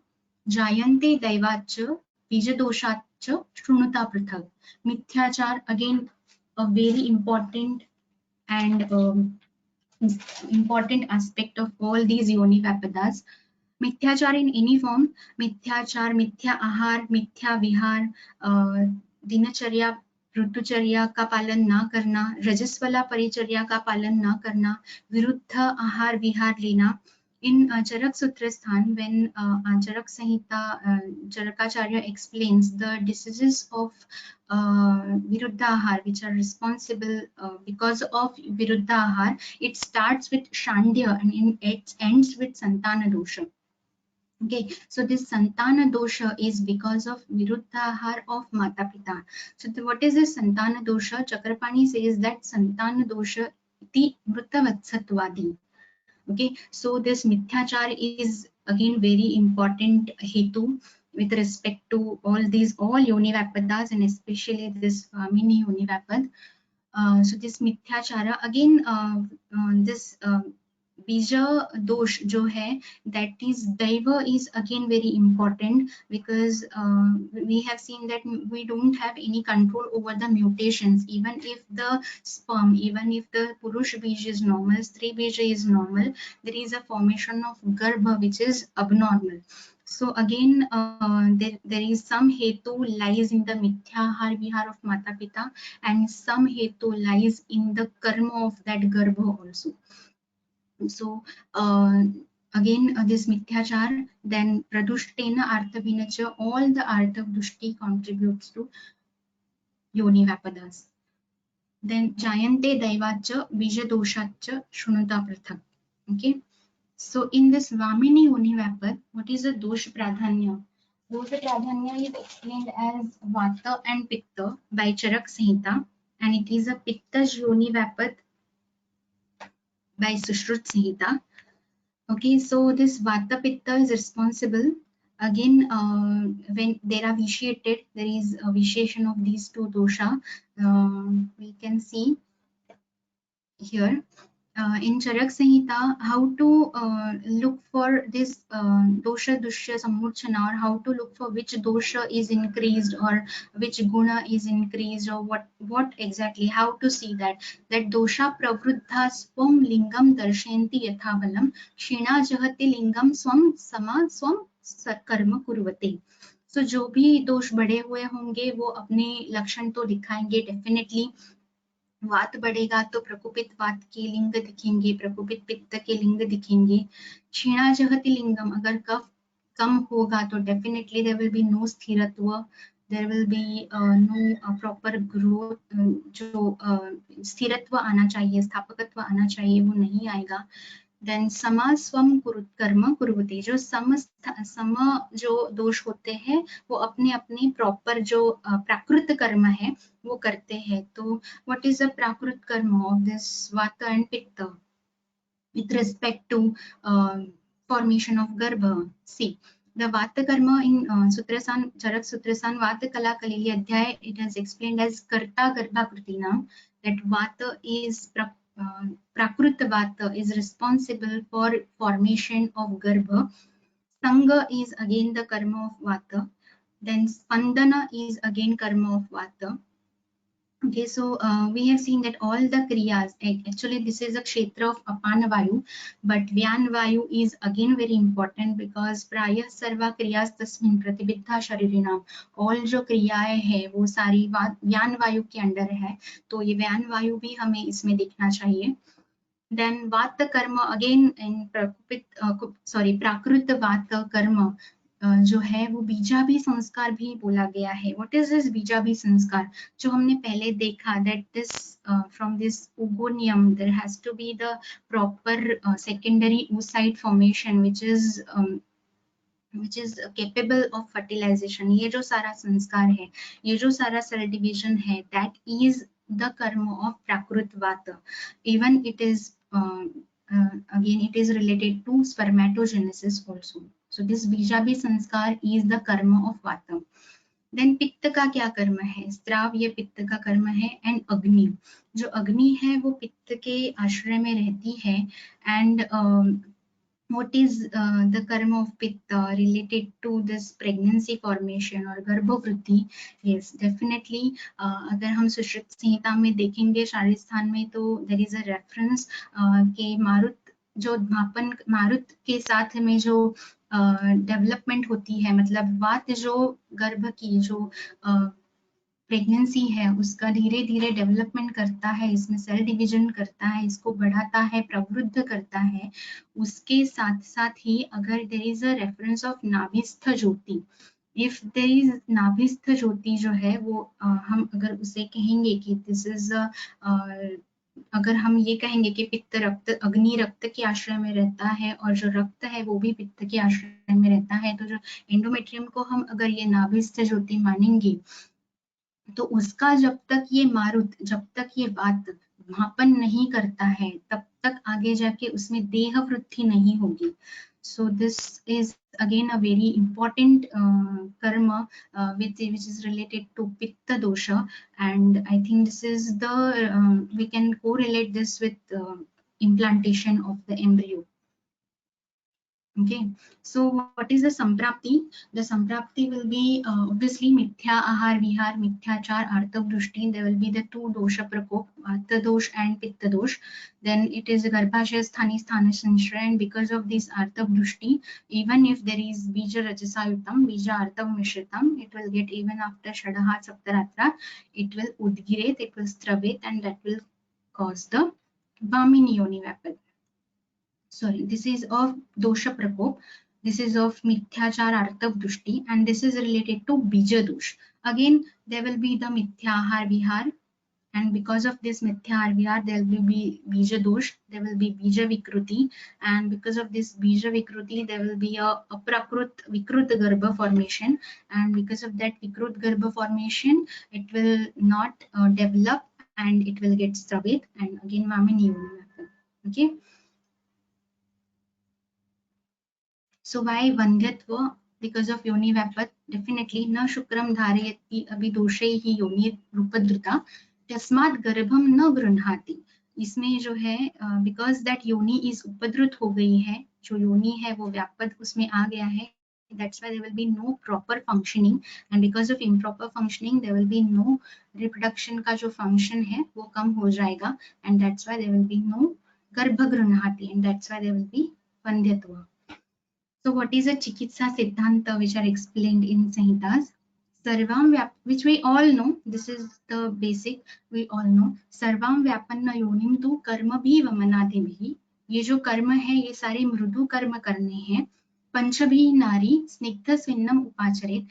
जायन्ते दैवाच्च बीजदोषाच्च शृणुता पृथक्. Mithyachar, again a very important and important aspect of all these Yoni Vapadas. मिथ्याचार in any form, मिथ्याचार, मिथ्या आहार, मिथ्या विहार, दिनचर्या ऋतुचर्या का पालन ना करना, रजस्वला परिचर्या का पालन ना करना, विरुद्ध आहार विहार लेना. In Charak Sutra Sthan, when Charak Samhita, Charakacharya explains the diseases of Viruddhahar, which are responsible because of Viruddhahar, it starts with Shandya and it ends with Santana Dosha. Okay, so this Santana dosha is because of Viruddhahar of Mata Pita. So what is this Santana dosha? Chakrapani says that Santana dosha iti Mrutavatsatwadi. Okay, so this Mithyachar is again very important hetu with respect to all Yoni Vapadas, and especially this mini Yoni Vapad. So this Mithyachara again, this बीजा दोष जो है, that is daiva, is again very important, because we have seen that we don't have any control over the mutations. Even if the sperm, even if the purush bija is normal, stri bija is normal, there is a formation of garbha which is abnormal. So again, there is some hetu lies in the mithyahar vihar of Mata Pita, and some hetu lies in the karma of that garbha also. So again, this mithyachar, then pradushtena arthavinacha, all the arthav dushti contributes to Yoni Vapadas. Then jayante daivacha bijadoshacha shrunuta prathak. Okay. So in this Vamini Yoni Vapad, what is the dosh pradhanya? Dosha pradhanya is explained as Vata and Pitta by Charak Samhita, and it is a Pitta's Yoni Vapad by Sushrut Samhita. Okay, so this Vata Pitta is responsible. Again, when they are vitiated, there is a vitiation of these two dosha. We can see here in Charak Samhita how to look for this dosha dushya samurchana, or how to look for which dosha is increased or which guna is increased, or what exactly, how to see that dosha pravruddha swam lingam darshanti yathabalam क्षीणा जहति लिंगम स्वम समा स्वम कर्म कुर्वते. So जो भी दोष बढ़े हुए होंगे वो अपने लक्षण तो दिखाएंगे डेफिनेटली. वात बढ़ेगा तो प्रकोपित वात के लिंग दिखेंगे, प्रकोपित पित्त के लिंग दिखेंगे. क्षीणा जहति लिंगम, अगर कफ कम होगा तो definitely there will be no sthiratva, there will be no proper growth. जो स्थिरत्व आना चाहिए, स्थापकत्व आना चाहिए, वो नहीं आएगा. Then sama swam कर्म कुर्वते, जो सम जो दोष होते हैं वो अपने अपने प्रॉपर जो प्राकृत कर्म है वो करते हैं. तो what is the प्राकृत कर्म of this Vata and Pitta with respect to formation of garbha? See, The Vata karma in Sutrasan, Charak Sutrasan, Vata Kala Kalili Adhyay, it has explained as Karta Garbha Kritinam, that Vata is Prakrita Vata is responsible for formation of Garbha. Sangha is again the karma of Vata. Then Spandana is again karma of Vata. Okay, so we have seen that all the kriyas, actually this is a kshetra of apana vayu, but vyan vayu is again very important because prayah sarva kriyas tasmin pratibidha sharirinam, all जो क्रियाएं है वो सारी व्यान वायु के under है, तो ये व्यान वायु भी हमें इसमें देखना चाहिए. Then vata karma again in प्राकृत वात कर्म जो है वो बीजाभी संस्कार भी बोला गया है. व्हाट इज दिस बीजाभी संस्कार? जो हमने पहले देखा that this from this oogoneum there has to be the proper secondary oocyte formation which is capable of fertilization. ये जो सारा संस्कार है, ये जो सारा सेल डिविजन है, that is the karma of prakrut vata. Even it is again it is related to spermatogenesis also. So this बीजाभी संस्कार is the karma of vata. Then पित्त का क्या कर्म है? स्त्राव ये पित्त का कर्म है. एंड अग्नि, जो अग्नि है वो पित्त के आश्रय में रहती है. And what is the karma of pitta related to this pregnancy formation or गर्भवृद्धि? Yes, definitely. अगर हम सुश्रुत संहिता में देखेंगे शारीर स्थान में, तो there is a reference कि मारुत जो मापन मारुत के साथ में जो डेवलपमेंट होती है, मतलब वात जो गर्भ की जो प्रेगनेंसी है उसका धीरे धीरे डेवलपमेंट करता है, इसमें सेल डिवीजन करता है, इसको बढ़ाता है, प्रवृद्ध करता है. उसके साथ साथ ही अगर there is a reference of nabhistha jyoti, if there is nabhistha jyoti जो है वो हम अगर उसे कहेंगे कि दिस इज अगर हम ये कहेंगे कि पित्त रक्त अग्नि रक्त के आश्रय में रहता है और जो रक्त है वो भी पित्त के आश्रय में रहता है, तो जो एंडोमेट्रियम को हम अगर ये नाभिस्थ ज्योति मानेंगे, तो उसका जब तक ये मारुत, जब तक ये वात मापन नहीं करता है, तब तक आगे जाके उसमें देह वृद्धि नहीं होगी. So this is again a very important karma which is related to pitta dosha, and I think this is the we can correlate this with implantation of the embryo. Okay, so what is the samprapti? The samprapti will be obviously mithya ahar vihar, mithyachar, artav drushti. There will be the two dosha prakop, vata dosh and pitta dosh. Then it is garbhashya sthani sthana sanshray, and because of this artav drushti, even if there is bija rajasayutam, bija artav mishritam, it will get even after shadaha saptaratra, it will udgiret, it will stravet, and that will cause the vamini yoni vapid. Sorry, this is of dosha prakop, this is of mithyachar artav drushti, and this is related to bija dosh. Again there will be the mithyahar vihar, and because of this mithyahar vihar there will be bija dosh, there will be bija vikruti, and because of this bija vikruti there will be a prakrut vikrut garbha formation, and because of that vikrut garbha formation it will not develop and it will get stravet, and again vamini yoni happen. Okay. So why Vandhyatva? Because of Yoni Vapat, definitely na Shukram Dharayati Abhidoshe hi Yoni Rupadrita Tasmat Garbham na Grunhati. इसमें जो है because that Yoni is उपद्रुत हो गई है, जो योनि है वो व्यापद उसमें आ गया है, that's why there will be no proper functioning, and because of improper functioning there will be no reproduction का जो function है वो कम हो जाएगा, and that's why there will be no Garbha Grunhati, and that's why there will be Vandhyatva. So what is a Chikitsa Siddhanta which are explained in Samhitas? Sarvam Vyap, which we all know, this is the basic, we all know. Sarvam Vyapanna Yonim tu Karma bhi Vamanadi bhi. ये जो कर्म है ये सारे मृदु कर्म करने हैं. पंचभी नारी स्निग्ध स्विन्नम उपाचरित,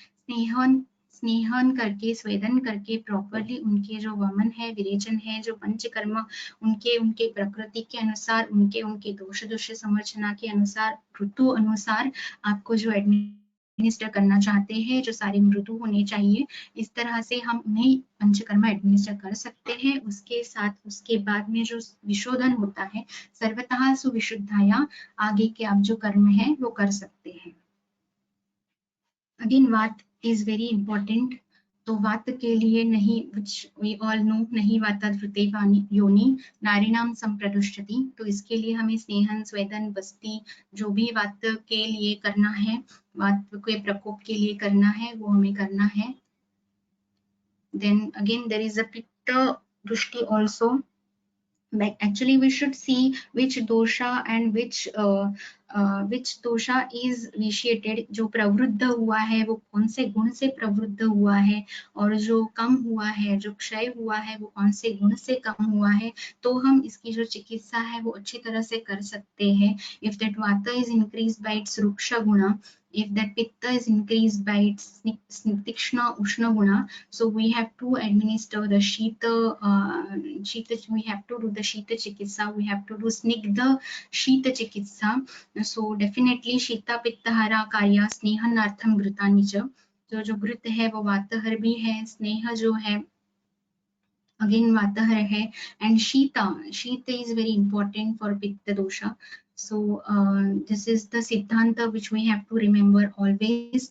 स्नेहन करके स्वेदन करके प्रॉपरली उनके जो वमन है विरेचन है, जो पंचकर्म उनके प्रकृति के अनुसार, उनके दोष समर्चना के अनुसार, ऋतु अनुसार आपको जो एडमिनिस्टर करना चाहते हैं, जो सारे मृदु होने चाहिए, इस तरह से हम उन्हें पंचकर्म एडमिनिस्टर कर सकते हैं. उसके साथ उसके बाद में जो विशोधन होता है, सर्वतः सुविशुद्धाया, आगे के आप जो कर्म है वो कर सकते हैं. Again, वात is very important. तो वात के लिए नहीं, which we all know, नहीं वाता धृते योनि नारीणाम संप्रदुष्यति। तो इसके लिए हमें स्नेहन स्वेदन बस्ती जो भी वात के लिए करना है, वात के प्रकोप के लिए करना है, वो हमें करना है। Then again there is a pitta drushti also. Like actually we should see which dosha and which dosha is vitiated, जो प्रवृद्ध हुआ है वो कौन से गुण से प्रवृद्ध हुआ है, और जो कम हुआ है, जो क्षय हुआ है, वो कौन से गुण से कम हुआ है। तो हम इसकी जो चिकित्सा है वो अच्छी तरह से कर सकते हैं। If that vata is increased by its ruksha guna, if that pitta is increased by its tikshna ushna guna, so we have to administer the shita, we have to do the shita chikitsa, we have to do snigdha shita chikitsa. So definitely shita pitta hara karya snehanartham घृतानि च। तो जो घृत है वो वातहर भी है, स्नेह जो है again vatahar hai, and shita is very important for pitta dosha. So this is the siddhanta which we have to remember always.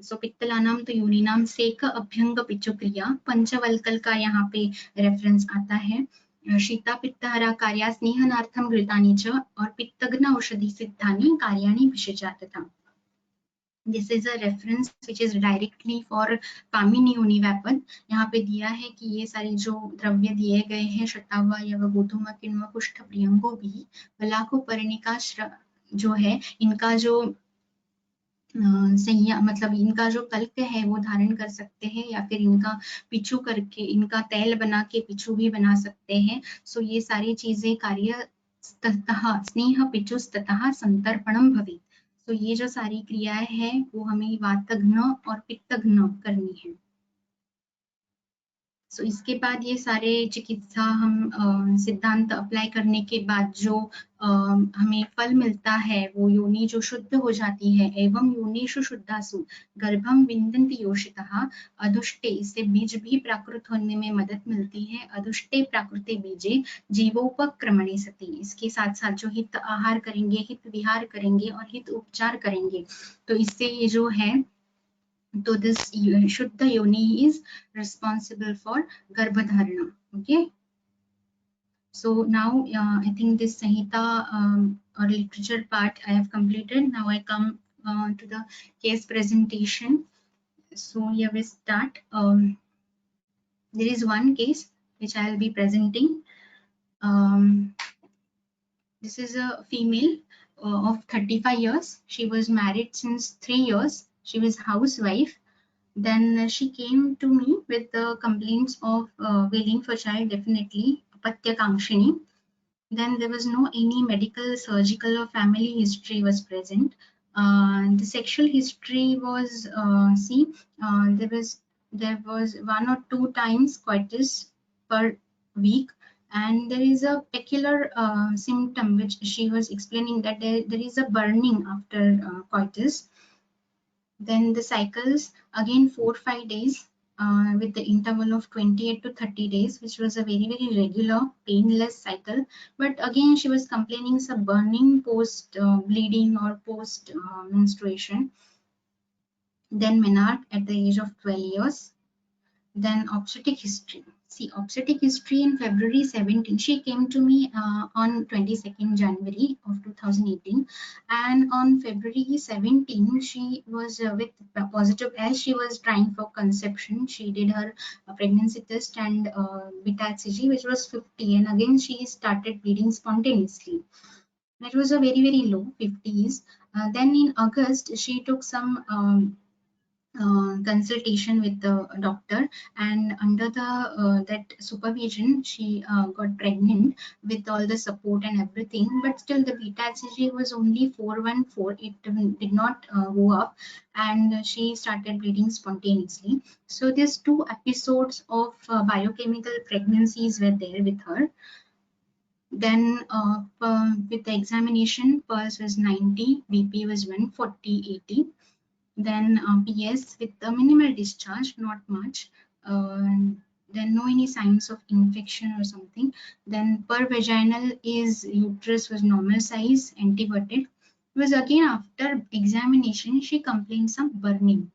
So पित्तलानाम तो यूनिनाम सेक अभ्यंग पिचु क्रिया, पंचवल्कल का यहाँ पे रेफरेंस आता है। शीता पित्तहरा कार्या स्नेहनार्थम घृतानि च, और पित्तग्न औषधि सिद्धानि कार्याणि विषजातता। This is a reference which is directly for कामिनी योनि व्यापद। यहाँ पे दिया है कि ये सारे जो द्रव्य दिए गए हैं, शतावा यव गोधूम किण्व कुष्ठ प्रियंगो भी वलाको परिणिका जो है, इनका जो मतलब इनका जो कल्क है वो धारण कर सकते हैं, या फिर इनका पिछू करके इनका तेल बना के पिछू भी बना सकते हैं। सो ये सारी चीजें कार्य स्नेह पिचुस्ततः संतर्पणम भवेत्। तो ये जो सारी क्रियाएं हैं वो हमें वातघ्न और पित्तघ्न करनी है। सो इसके बाद ये सारे चिकित्सा हम सिद्धांत अप्लाई करने के बाद जो हमें फल मिलता है, वो योनि जो शुद्ध हो जाती है। एवं योनिषु शुद्धासु गर्भम विन्दन्ति योषितः अदुष्टे, इससे बीज भी प्राकृत होने में मदद मिलती है। अदुष्टे प्राकृते बीजे जीवोपक्रमणे सति, इसके साथ साथ जो हित आहार करेंगे, हित विहार करेंगे और हित उपचार करेंगे, तो इससे ये जो है, तो this Shuddha Yoni is responsible for Garbhadharana. Okay. So now I think this Samhita or literature part I have completed. Now I come to the case presentation. So here we start. There is one case which I will be presenting. This is a female of 35 years. She was married since 3 years. She was housewife. Then she came to me with the complaints of wailing for child, definitely apatya kankshini. Then there was no any medical, surgical or family history was present. The sexual history was there was 1 or 2 times coitus per week, and there is a peculiar symptom which she was explaining, that there is a burning after coitus. Then the cycles again 4-5 days with the interval of 28 to 30 days, which was a very regular painless cycle. But again she was complaining some burning post bleeding or post menstruation. Then menarche at the age of 12 years. Then obstetric history. See, obstetric history in February 17, she came to me on 22nd January of 2018, and on February 17 she was with positive, as she was trying for conception. She did her pregnancy test and beta-HCG, which was 50, and again she started bleeding spontaneously. That was a very low 50s. Then in August she took some consultation with the doctor, and under the that supervision she got pregnant with all the support and everything. But still the beta-HCG was only 414. It did not go up, and she started bleeding spontaneously. So these 2 episodes of biochemical pregnancies were there with her. Then with the examination, pulse was 90, BP was 140/80. Then PS with the minimal discharge, not much. Then no any signs of infection or something. Then per vaginal is uterus was normal size, anteverted. was again after examination she complained some burning.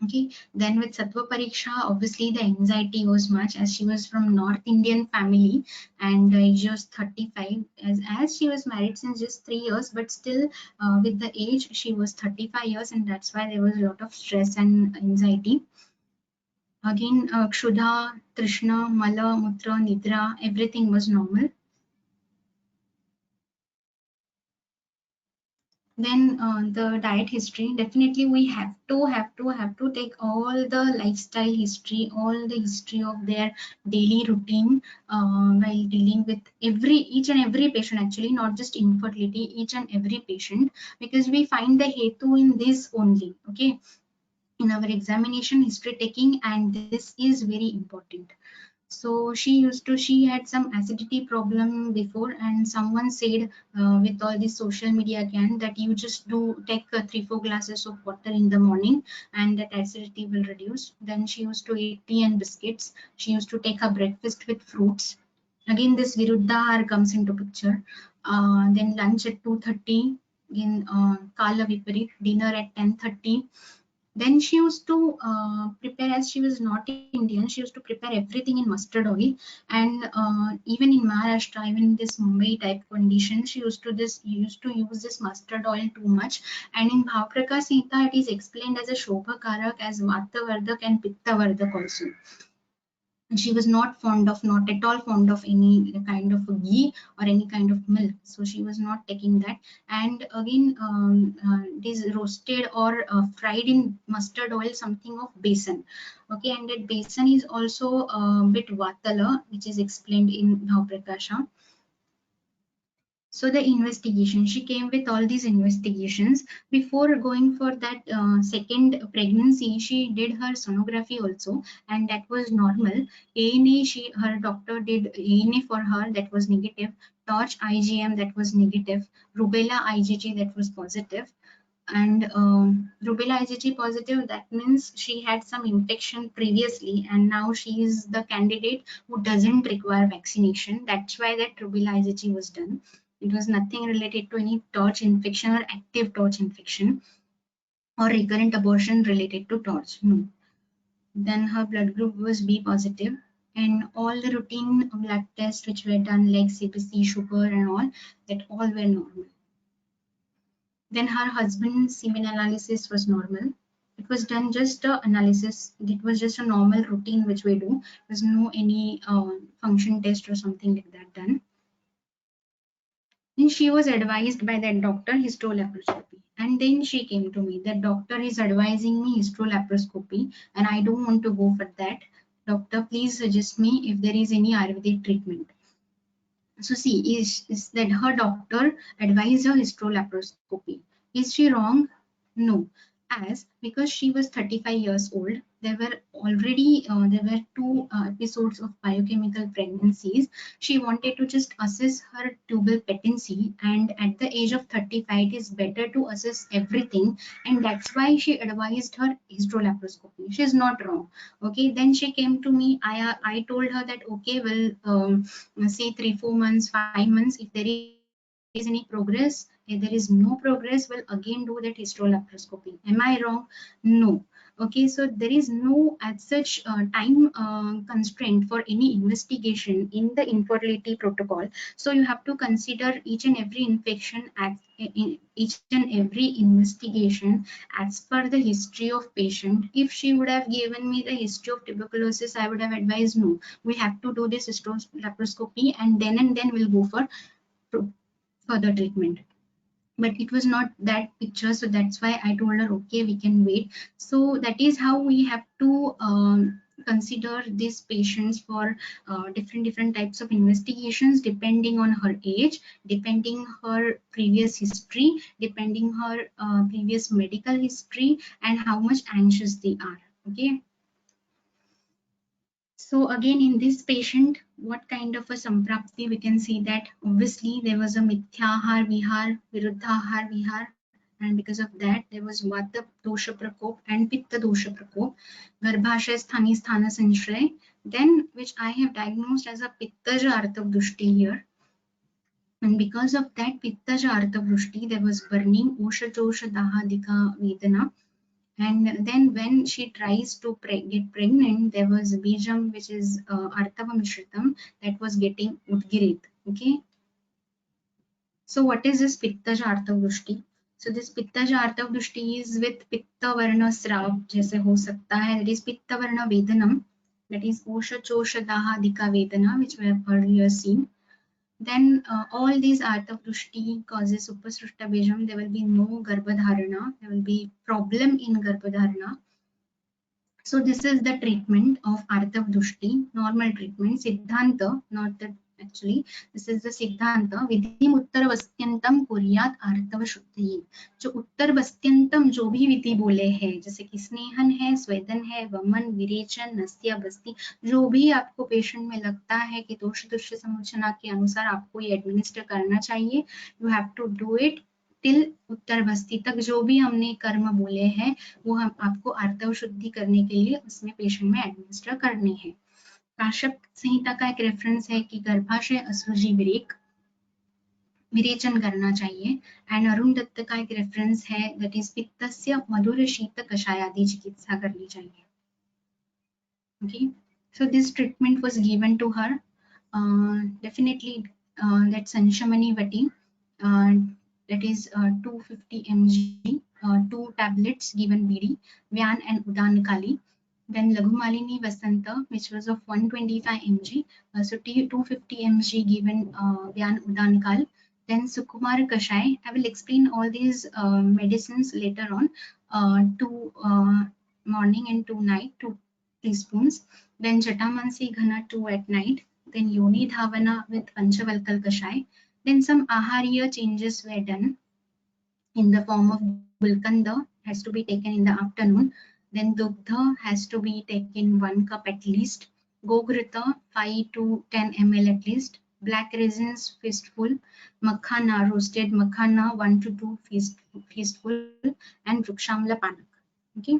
Okay, then with Sattva Pariksha, obviously the anxiety was much as she was from North Indian family and age was 35 as she was married since just 3 years, but still with the age she was 35 years, and that's why there was a lot of stress and anxiety. Again, Kshudha, Trishna, Mala, Mutra, Nidra, everything was normal. Then the diet history, definitely we have to take all the lifestyle history, all the history of their daily routine while dealing with each and every patient, actually not just infertility, each and every patient, because we find the hetu in this only, okay, in our examination history taking, and this is very important. So she had some acidity problem before, and someone said with all this social media again that you just do take 3-4 glasses of water in the morning and that acidity will reduce. Then she used to eat tea and biscuits. She used to take her breakfast with fruits. Again, this Viruddhahar comes into picture. Then lunch at 2:30. Again, Kala Viparit, dinner at 10:30. Then she used to prepare, as she was not Indian, she used to prepare everything in mustard oil. And even in Maharashtra, even in this Mumbai type condition, she used to use this mustard oil too much. And in Bhavprakash Sita, it is explained as a Shobha Karak, as Vata Vardak and Pitta Vardak also. And she was not at all fond of any kind of ghee or any kind of milk, so she was not taking that. And again, it is roasted or fried in mustard oil, something of besan, okay, and that besan is also a bit vatala, which is explained in Bhavprakasha. So the investigation, she came with all these investigations. Before going for that second pregnancy, she did her sonography also, and that was normal. ANA, her doctor did ANA for her, that was negative. Torch IgM, that was negative. Rubella IgG, that was positive. And rubella IgG positive, that means she had some infection previously, and now she is the candidate who doesn't require vaccination. That's why that rubella IgG was done. It was nothing related to any torch infection or active torch infection or recurrent abortion related to torch. No. Then her blood group was B positive, and all the routine blood tests which were done, like CBC, sugar, and all, that all were normal. Then her husband's semen analysis was normal. It was done just analysis. It was just a normal routine which we do. There's no any function test or something like that done. Then she was advised by that doctor histolaparoscopy, and then she came to me. That doctor is advising me histolaparoscopy, and I don't want to go for that. Doctor, please suggest me if there is any Ayurvedic treatment. So see, is that her doctor advised her histolaparoscopy. Is she wrong? No, as because she was 35 years old, there were already there were two episodes of biochemical pregnancies. She wanted to just assess her tubal patency, and at the age of 35, it is better to assess everything, and that's why she advised her histolaparoscopy. She is not wrong. Okay, then she came to me. I told her that okay, well, say 3-4 months, 5 months, if there is any progress. If there is no progress, we'll again do that histolaparoscopy. Am I wrong? No. Okay, so there is no as such time constraint for any investigation in the infertility protocol. So you have to consider each and every infection in each and every investigation as per the history of patient. If she would have given me the history of tuberculosis, I would have advised no, we have to do this histolaparoscopy and then we'll go for further treatment. But it was not that picture, so that's why I told her okay, we can wait. So that is how we have to consider these patients for different types of investigations, depending on her age, depending her previous history, depending her previous medical history, and how much anxious they are. Okay. So again, in this patient, what kind of a samprapti, we can see that obviously there was a mithyahar vihar, viruddhahar vihar, and because of that there was vata dosha prakop and pitta dosha prakop, garbhashay sthani sthana sanshray, then which I have diagnosed as a pittaja arthav dushti here. And because of that pittaja artavrushti, there was burning, oshachosha dahadika vedana. And then when she tries to get pregnant, there was bijam, which is artava mishritam, that was getting udgirit. Okay. So what is this pittaja artavrushti? So this pittaja artavrushti is with pitta varna srav, जैसे हो सकता है. That is pitta varna vedanam. That is osha chosha dahadika vedana, which we have earlier seen. Then all these artavrushti causes upasrushta bijam. There will be no garbhadharana. There will be problem in garbhadharana. So this is the treatment of artavrushti, normal treatment. Siddhanta, not that actually, this is the siddhanta. Vidhi उत्तर वस्त्यंतम कुर्यात आर्तव शुद्धि. जो उत्तर वस्त्यंतम जो भी विधि बोले हैं, जैसे कि स्नेहन है, स्वेदन है, वमन, विरेचन, नस्या बस्ती, जो भी आपको पेशेंट में लगता है कि दोष दृश्य समुच्चना के अनुसार आपको ये एडमिनिस्टर करना चाहिए, you have to do it till Uttar Basti तक. जो भी हमने कर्म बोले हैं वो हम आपको आर्तव शुद्धि करने के लिए उसमें पेशेंट में एडमिनिस्टर करने हैं. काश्यप संहिता का एक रेफरेंस है कि गर्भाशय असृजी विरेचन करना चाहिए. एंड अरुण दत्त का एक रेफरेंस है, दैट इज पित्तस्य मधुर शीत कषायादि चिकित्सा करनी चाहिए. Okay, so this treatment was given to her. Definitely that Sanshamani Vati, that is 250 mg, 2 tablets given BD, Vyan and Udan Kali. Then Laghumalini Vasanta, which was of 125 mg, so 250 mg given Vyan Udan Kal. Then Sukumar Kashai. I will explain all these medicines later on. 2 morning and 2 night, 2 teaspoons. Then Jatamansi Ghana 2 at night. Then Yoni Dhavana with Panchavalkal Kashai. Then some Ahariya changes were done in the form of Gulkanda has to be taken in the afternoon. Then Dugdha has to be taken 1 cup at least. Gogrita 5 to 10 ml at least. Black raisins fistful. Makhana, roasted makhana 1 to 2 fistful. And Vrukshamla Panak. Okay.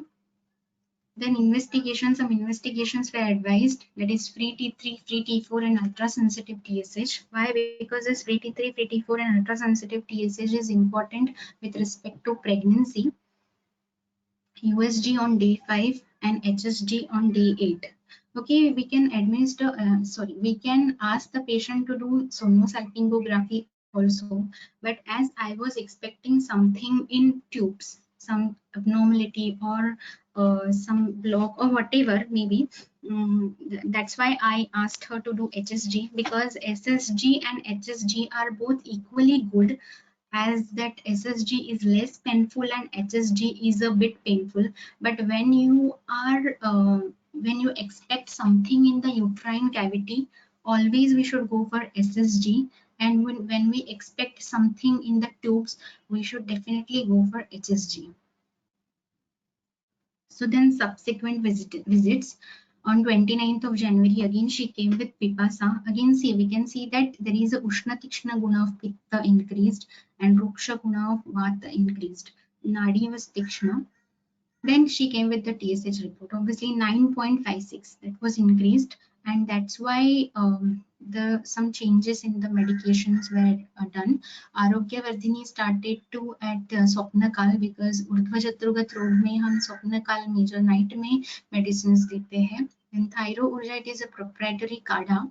Then some investigations were advised, that is free T3, free T4 and ultra-sensitive TSH. Why? Because this free T3, free T4 and ultra-sensitive TSH is important with respect to pregnancy. USG on day 5 and HSG on day 8. Okay, we can administer, we can ask the patient to do sonosalpingography also, but as I was expecting something in tubes, some abnormality or some block or whatever maybe, that's why I asked her to do HSG, because SSG and HSG are both equally good, as that SSG is less painful and HSG is a bit painful. But when you are when you expect something in the uterine cavity, always we should go for SSG, and when we expect something in the tubes, we should definitely go for HSG. So then subsequent visits on 29th of January, again she came with Pipasa. Again, we can see that there is a Ushna Tikshna guna of Pitta increased and Ruksha guna of Vata increased. Nadi was Tikshna. Then she came with the TSH report. Obviously 9.56, that was increased, and that's why some changes in the medications were done. Arogya Vardhini started to at Swapnakal, because Urdhva Chatrugat road में हम Swapnakal major night में medicines देते हैं. And Thyro Urja, it is a proprietary CADA,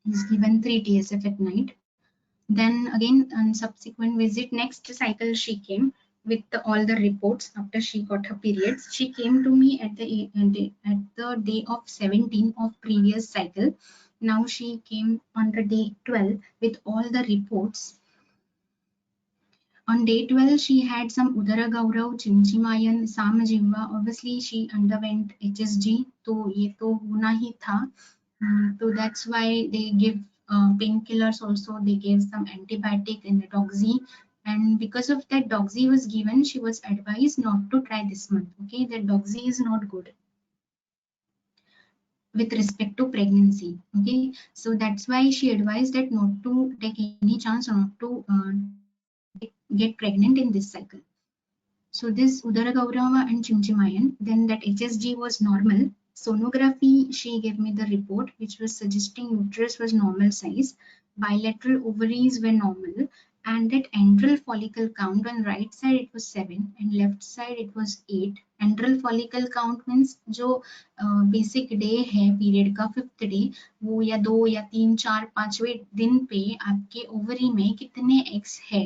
is given 3 TSF at night. Then again on subsequent visit, next cycle she came with all the reports after she got her periods. She came to me at the day of 17 of previous cycle. Now she came on the day 12 with all the reports. On day 12, she had some Udara Gaurav, Chimchimayan, Samajivva. Obviously, she underwent HSG, so ye to hona hi tha. So that's why they give painkillers also. They gave some antibiotic and doxy. And because of that doxy was given, she was advised not to try this month. Okay, that doxy is not good with respect to pregnancy. Okay, so that's why she advised that not to take any chance or not to get pregnant in this cycle. So this Udara Gaurava and Chimchimayan, then that HSG was normal. Sonography, she gave me the report which was suggesting uterus was normal size, bilateral ovaries were normal, and that antral follicle count on right side it was 7 and left side it was 8. Antral follicle count means जो basic day है period का 5th day, वो या 2 या 3 4 5वें दिन पे आपके ओवरी में कितने एग्स है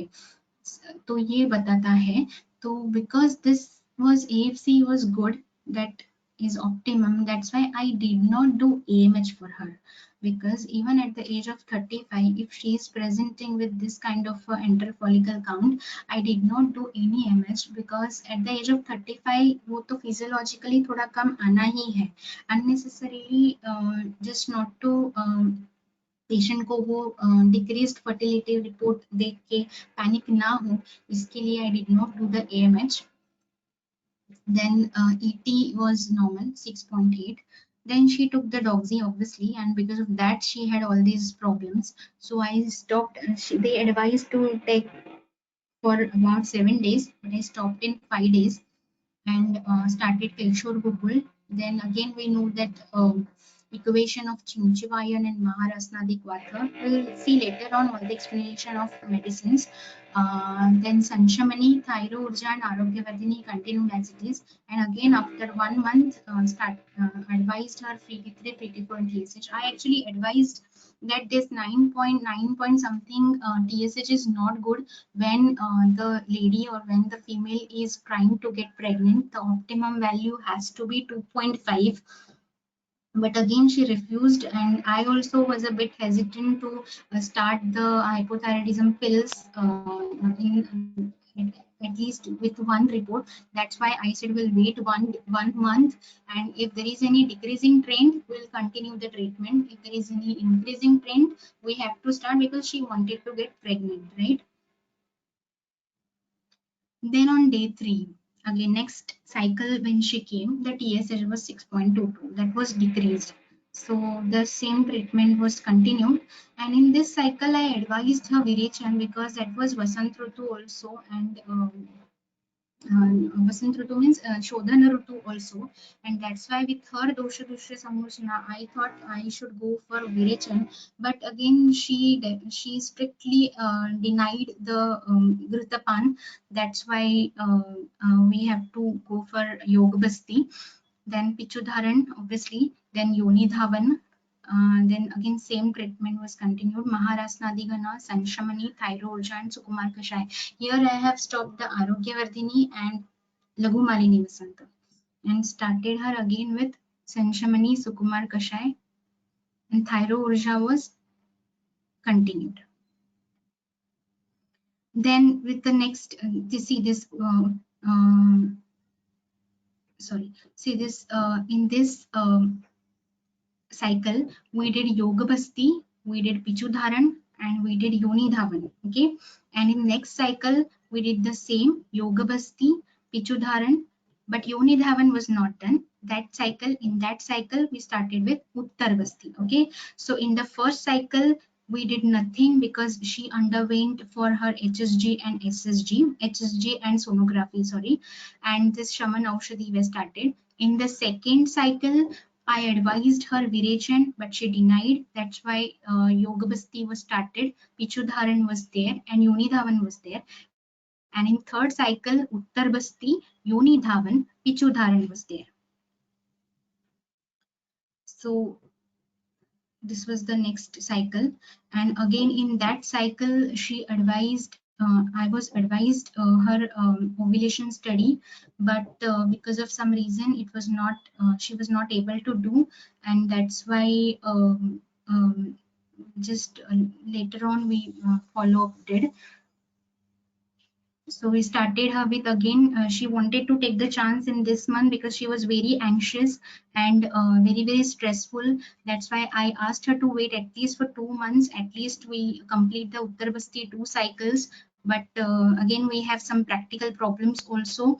तो ये बताता है. तो because this was AFC was good, that is optimum, that's why I did not do AMH for her, because even at the age of 35 if she is presenting with this kind of antral follicle count, I did not do any AMH because at the age of 35 वो तो physiologically थोड़ा कम आना ही है. Unnecessarily just not to patient को वो decreased fertility report देख के panic ना हो, इसके लिए I did not do the AMH. Then ET was normal 6.8. Then she took the doxy obviously, and because of that she had all these problems, so I stopped. They advised to take for about 7 days, but I stopped in 5 days and started Kelshore Gugul. Then again we know that equation of Chinchivayan and Maharasnadi Quatha. We'll see later on all the explanation of medicines. Then Sanshamani, Thyro Urja and Arogyavardhini continued as it is. And again after 1 month, advised her free T3, PT4 and TSH. I actually advised that this 9.9 point something TSH is not good when the lady or when the female is trying to get pregnant. The optimum value has to be 2.5. But again she refused, and I also was a bit hesitant to start the hypothyroidism pills at least with one report. That's why I said we'll wait one month, and if there is any decreasing trend we'll continue the treatment. If there is any increasing trend we have to start, because she wanted to get pregnant, right? Then on day 3, again next cycle when she came, the TSH was 6.22, that was decreased. So the same treatment was continued, and in this cycle I advised her Virechan because that was Vasant Rutu also, and Vasant Rutu means Shodhana Rutu also, and that's why with her Dosha Dushya Samochana I thought I should go for Virechan, but again she strictly denied the Gritapan. That's why we have to go for Yoga Basti. Then Pichudharan obviously, then Yoni Dhavan. Then again same treatment was continued. Maharasnadi Gana, Sanshamani, Thyro Urja and Sukumar Kashai. Here I have stopped the Arogyavardhini and Laghu Malini Vasanta and started her again with Sanshamani, Sukumar Kashai, and Thyro Urja was continued. Then with the next, see this, in this cycle we did Yoga Basti, we did Pichudharan, and we did Yoni Dhavan. Okay, and in next cycle we did the same Yoga Basti, Pichudharan, but Yoni Dhavan was not done. In that cycle we started with Uttar Basti. Okay, so in the first cycle we did nothing because she underwent for her HSG and HSG and sonography, sorry, and this Shaman Aushadhi was started. In the second cycle I advised her Virechan, but she denied. That's why Yoga Basti was started, Pichudharan was there, and Yoni Dhavan was there. And in third cycle, Uttar Basti, Yoni Dhavan, Pichudharan was there. So this was the next cycle, and again in that cycle she advised. I was advised her ovulation study, but because of some reason it was not. She was not able to do, and that's why just later on we follow up did. So we started her with again, she wanted to take the chance in this month because she was very anxious and very stressful. That's why I asked her to wait at least for 2 months. At least we complete the Uttar Basti 2 cycles. But again, we have some practical problems also.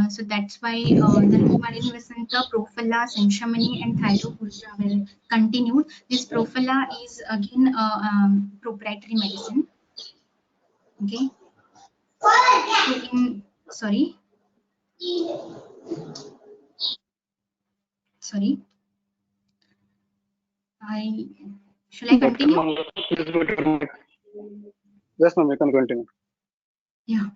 So that's why the Lumalini Vasanta, Profala, Sanshamani, and Thyro Urja will continue. This Profala is again proprietary medicine. Okay. So sorry. Sorry, shall I continue? Yes, ma'am, you can continue. Yeah.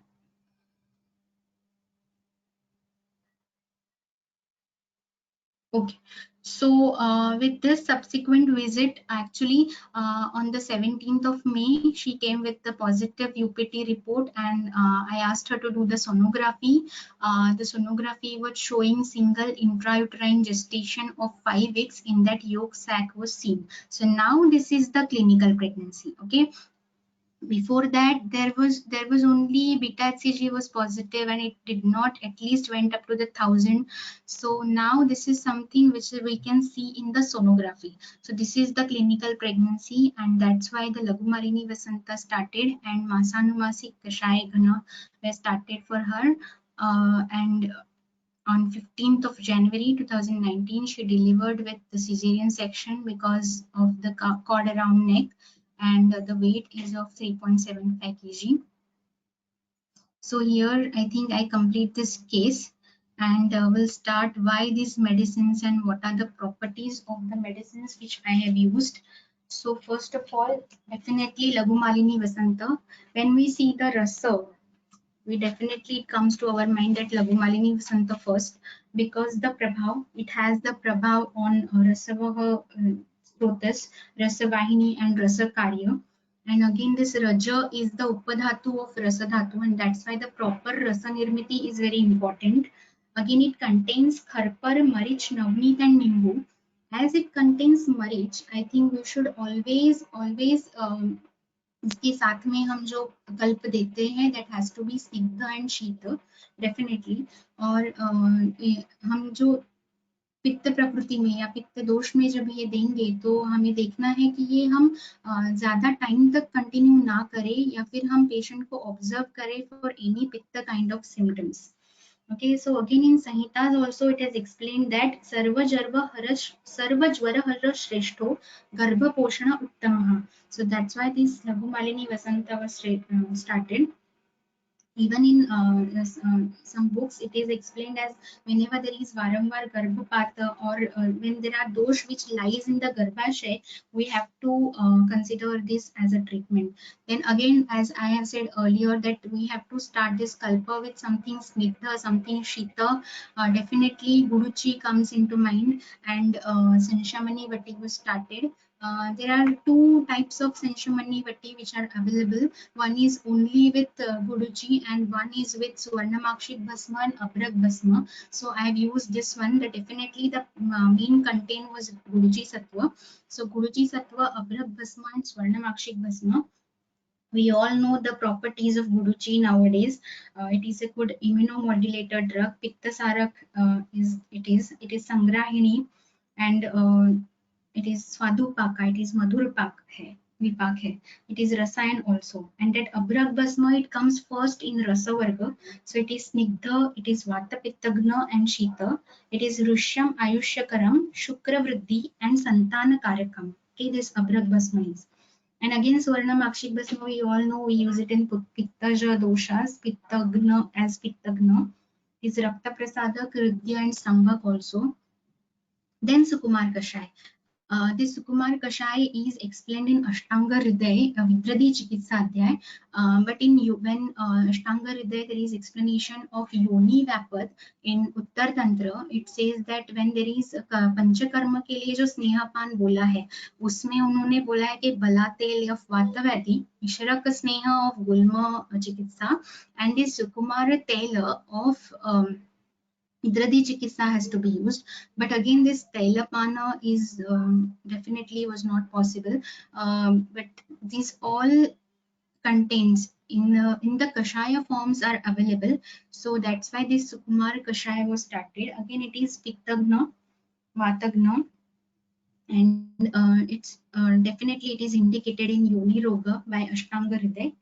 Okay. So with this subsequent visit, actually on the 17th of May, she came with the positive UPT report, and I asked her to do the sonography. The sonography was showing single intrauterine gestation of 5 weeks in that yolk sac was seen. So now this is the clinical pregnancy. Okay. Before that there was only beta hcg was positive, and it did not at least went up to the 1000. So now this is something which we can see in the sonography. So this is the clinical pregnancy, and that's why the Laghumarini Vasanta started, and Masanumasi Kashaya Ghana were started for her. And on 15th of January 2019, she delivered with the cesarean section because of the cord around neck, and the weight is of 3.75 kg. So here I think I complete this case, and we'll start why these medicines and what are the properties of the medicines which I have used. So first of all, definitely Laghumalini Vasanta. When we see the rasa, we definitely it comes to our mind that Laghumalini Vasanta first, because the prabhav, it has the prabhav on Rasavaha Srotas, Rasavahini and Rasakarya. And again, this Raja is the Upadhatu of Rasadhatu, and that's why the proper Rasa Nirmiti is very important. Again, it contains Kharpar, Marich, Navneet and Nimbu. As it contains Marich, I think we should always इसके साथ में हम जो कल्प देते हैं that has to be स्निग्ध and शीत definitely. और हम जो पित्त प्रकृति में या पित्त दोष में जब ये देंगे तो हमें देखना है कि ये हम ज्यादा टाइम तक कंटिन्यू ना करें, या फिर हम पेशेंट को ऑब्जर्व करें फॉर एनी पित्त kind of symptoms. Okay, so again in Samhitas also it is explained that sarva jvara hara shreshto garbha poshana uttamaha. So that's why this Laghumalini Vasanta was started. Even in some books it is explained as whenever there is varamvar garbhapata, or when there are dosh which lies in the garbhashay, we have to consider this as a treatment. Then again, as I have said earlier, that we have to start this kalpa with something snigdha, something shita. Definitely guruchi comes into mind, and Sanshamani Vati was started. There are two types of Sanshamani Vati which are available. One is only with Guruji, and one is with Swarnamakshit Bhasma and Abrak Bhasma. So I have used this one. That definitely the main content was Guruji Sattva. So Guruji Sattva, Abrak Bhasma and Swarnamakshit Bhasma. We all know the properties of Guruji nowadays. It is a good immunomodulator drug. Pitta Sarak it is Sangrahini, and it is Swadupaka, it is Madhurpak hai, Vipak hai. It is Rasayan also. And that Abrak Bhasma, it comes first in Rasa Varga. So it is Snigdha, it is Vata Pittagna and Shita. It is Rushyam Ayushakaram, Shukra Vriddhi and Santana Karakam. Okay, this Abrak Bhasma is. And again, Swarnamakshit Bhasma, we all know we use it in Pittaja doshas, Pittagna as Pittagna. It is Rakta Prasada, Kridya and Sambhak also. Then Sukumar Kashai. This Sukumar Kashai is explained in Ashtanga Hriday, Vidradi Chikitsa Adhyay. But when Ashtanga Hriday, there is explanation of Yoni Vapat in Uttar Tantra. It says that when there is Panchakarma के लिए जो स्नेहपान बोला है, उसमें उन्होंने बोला है कि बला तेल of वातव्याधि, मिश्रक स्नेह of गुल्म चिकित्सा, and this Sukumar Tela of Hidradi Chikitsa has to be used. But again, this Tailapana is definitely was not possible. But these all contains in the Kashaya forms are available. So that's why this Sukumar Kashaya was started. Again, it is Pittagna, Vatagna, and it's definitely it is indicated in Yoni Roga by Ashtanga Hriday.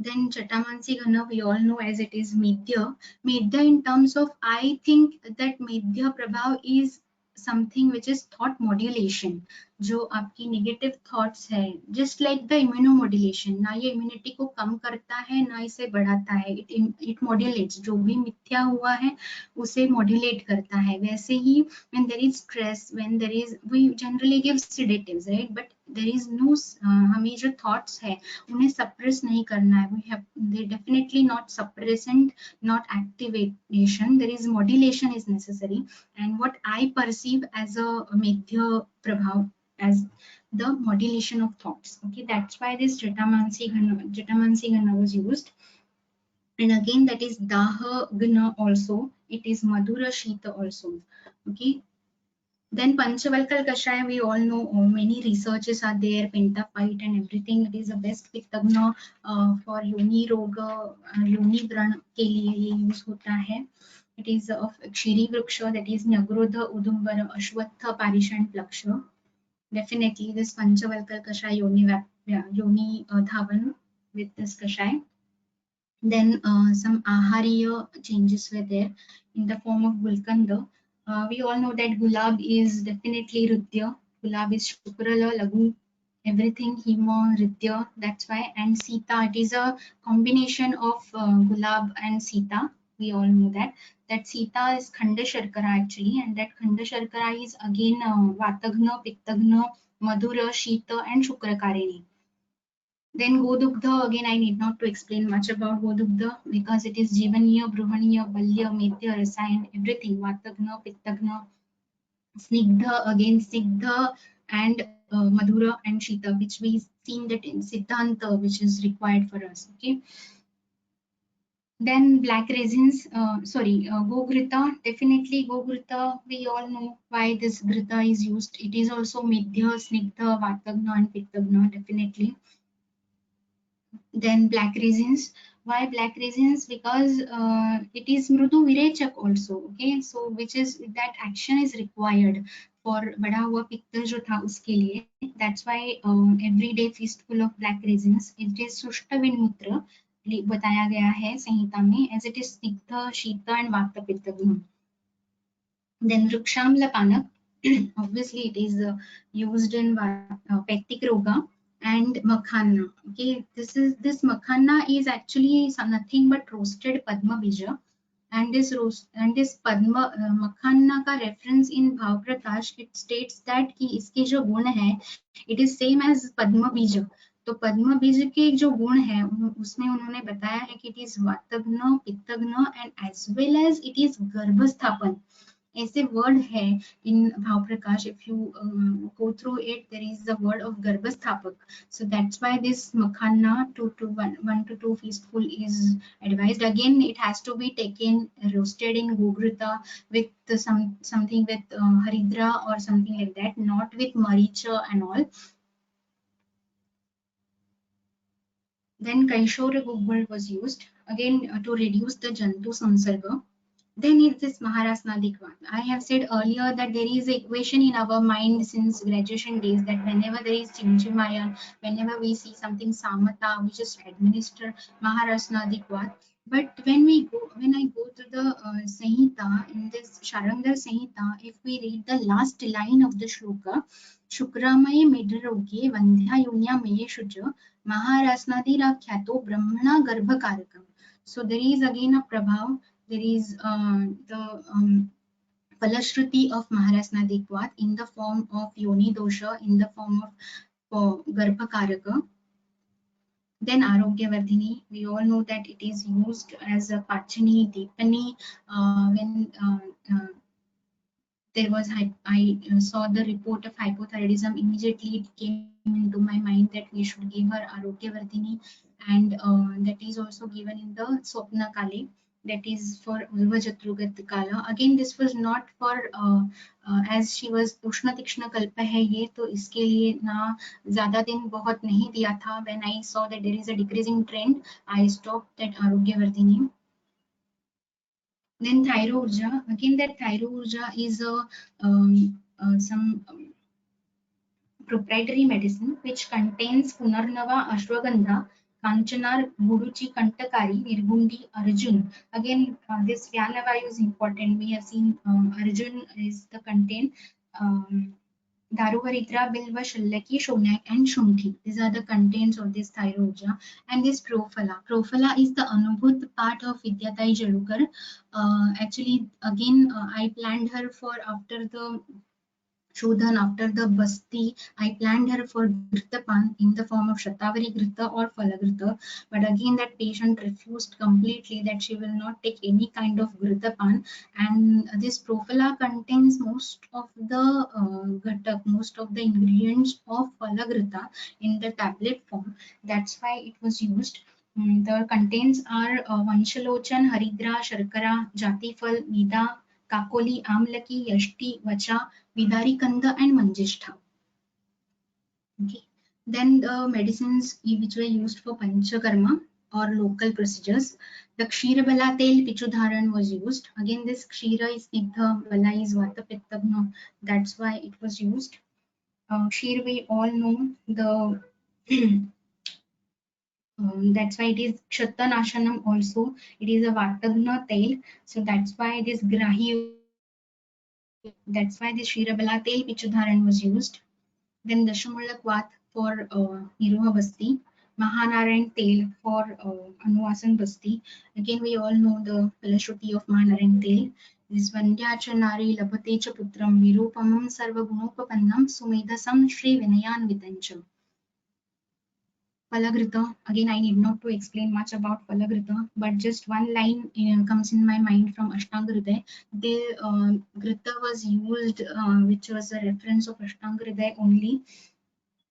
Then Chatamansi Ghana, we all know as it is Medhya. Medhya in terms of, I think that Medhya Prabhav is something which is thought modulation. जो आपकी negative thoughts है, just like the immunomodulation, ना ये immunity को कम करता है ना इसे बढ़ाता है, it modulates, जो भी मिथ्या हुआ है उसे modulate करता है. वैसे ही when there is stress, when there is, we generally give sedatives, right? But there is no हमें जो thoughts है उन्हें suppress नहीं करना है. We have, they definitely not suppressant, not activation. There is modulation is necessary, and what I perceive as a Medhya Prabhav as the modulation of thoughts. Okay, that's why this Jatamansi Gana was used. And again, that is Daha Gana also. It is Madhura Shita also. Okay. Then Panchavalkal Kashaya, we all know many researches are there, Pentaphyte and everything. It is the best Pittagna for Yoni Roga, Yoni Vran ke liye ye use hota hai. It is of Kshiri Vriksha, that is Nyagrodha, Udumbara, Ashwatha, Parisha and Plaksha. Definitely this Panchavalkal Kashaya Yoni Dhavan with this Kashaya. Then some Ahariya changes were there in the form of Gulkanda. We all know that Gulab is definitely Ridya. Gulab is Shukrala, Lagu, everything, Hima, Ridya, that's why. And Sita, it is a combination of Gulab and Sita. We all know that. That Sita is Khanda Sharkara actually, and that Khanda Sharkara is again Vatagna, Pittagna, Madhura, Shita and Shukrakarini. Then Godugdha, again I need not to explain much about Godugdha because it is Jivaniya, Bruhaniya, Balya, Medhya, Rasayan, everything, Vatagna, Pittagna, Snigdha, again Snigdha and Madhura and Shita, which we seen that in Siddhanta, which is required for us. Okay. Then black resins, Gogrita, definitely Gogrita, we all know why this Grita is used. It is also Medhya, Snigdha, Vatagna and Pittagna, definitely. Then black resins. Why black resins? Because it is Mrudu Virechak also. Okay, so which is that action is required for bada hua pitta jo tha uske liye. That's why everyday feastful of black resins. It is Sushta Vinmutra बताया गया है संहिता में, as it is Snigdha, Shita and Vata Pitta. Then Rukshamla Panak. Obviously it is used in Pectic Roga. And Makhana. Okay, this Makhana is actually nothing but roasted Padma Bija, and this Padma Makhana का reference in Bhav Prakash, it states that कि इसके जो गुण है, it is same as Padma Bija. तो पद्म बीज के जो गुण है उसमें उन्होंने बताया है कि it is वातग्न, पित्तग्न and as well as it is गर्भस्थापन. ऐसे वर्ड है in Bhav Prakash. If you go through it, there is the word of Garbhasthapak. So that's why this Makhana 1 to 2 feastful is advised. Again, it has to be taken roasted in Gogrita with something with Haridra or something like that, not with Maricha and all. Then Kaishora Gugbal was used again to reduce the Jantu Samsarga. Then it's this Maharasnadikvat. I have said earlier that there is an equation in our mind since graduation days that whenever there is Chimchimayan, whenever we see something Samata, we just administer Maharasnadikvat. But when I go to the Sanhita, in this Sharangdar Sanhita, if we read the last line of the shloka, Shukramaye Medraroge Vandhya Yunya Meye Shuja Maharasnadirakhyato Brahmana Garbhakarakam. So there is again a Prabhav. There is the Falashruti of Maharasnadikvat in the form of Yoni Dosha, in the form of Garbhakaraka. Then Arogyavardhini, we all know that it is used as a Pachani, Dipani, when there was, I saw the report of hypothyroidism, immediately it came into my mind that we should give her Arogyavardhini, and that is also given in the Swapna Kali. That is for Urvajatrugat Kala. Again, this was not for as she was Ushna Tikshna Kalpa hai ye, to iske liye na zyada din bahut nahi diya tha. When I saw that there is a decreasing trend, I stopped that Arogyavardhini. Then Thyro Urja, again that Thyro Urja is some proprietary medicine which contains Punarnava Ashwagandha Kanchanar, Guruchi, Kantakari, Nirgundi, Arjun. Again, this Vyanavayu is important. We have seen Arjun is the content. Daruharitra, Bilva, Shallaki, Shonak, and Shunthi. These are the contents of this Thairoja. And this Profala. Profala is the Anubhut part of Vidyatai Jalukar. Actually, again, I planned her for after the Shodhan, after the Basti, I planned her for Gritapan in the form of Shatavari Grita or Falagrita, but again that patient refused completely that she will not take any kind of Gritapan, and this Profila contains most of the Ghatak, most of the ingredients of Falagrita in the tablet form. That's why it was used. The contents are Vanshalochan, Haridra, Sharkara, Jatifal, Nida, Kakoli, Amlaki, Yashti, Vacha, Vidari Kanda, and Manjishtha. Okay. Then the medicines which were used for Panchakarma or local procedures. The Kshira Bala Tel Pichudharan was used. Again, this Kshira is Snigdha, Bala is Vata Pittagna. That's why it was used. Kshir, we all know the that's why it is Kshatanashanam also. It is a Vatagna tail. So that's why it is Grahi. That's why the Shirabala tail Pichudharan was used. Then Dashamulak Vat for Niroha Basti. Mahanarayan tail for Anuvasan Basti. Again, we all know the Palashruti of Mahanarayan tail. This Vandhyacha Nari Lapatecha Putram Virupamam Sarvagunopapannam Sumedasam Shri Vinayan Vitancham. Falagrita, again I need not to explain much about Falagrita, but just one line comes in my mind from Ashtanga. The Grita was used, which was a reference of Ashtanga only.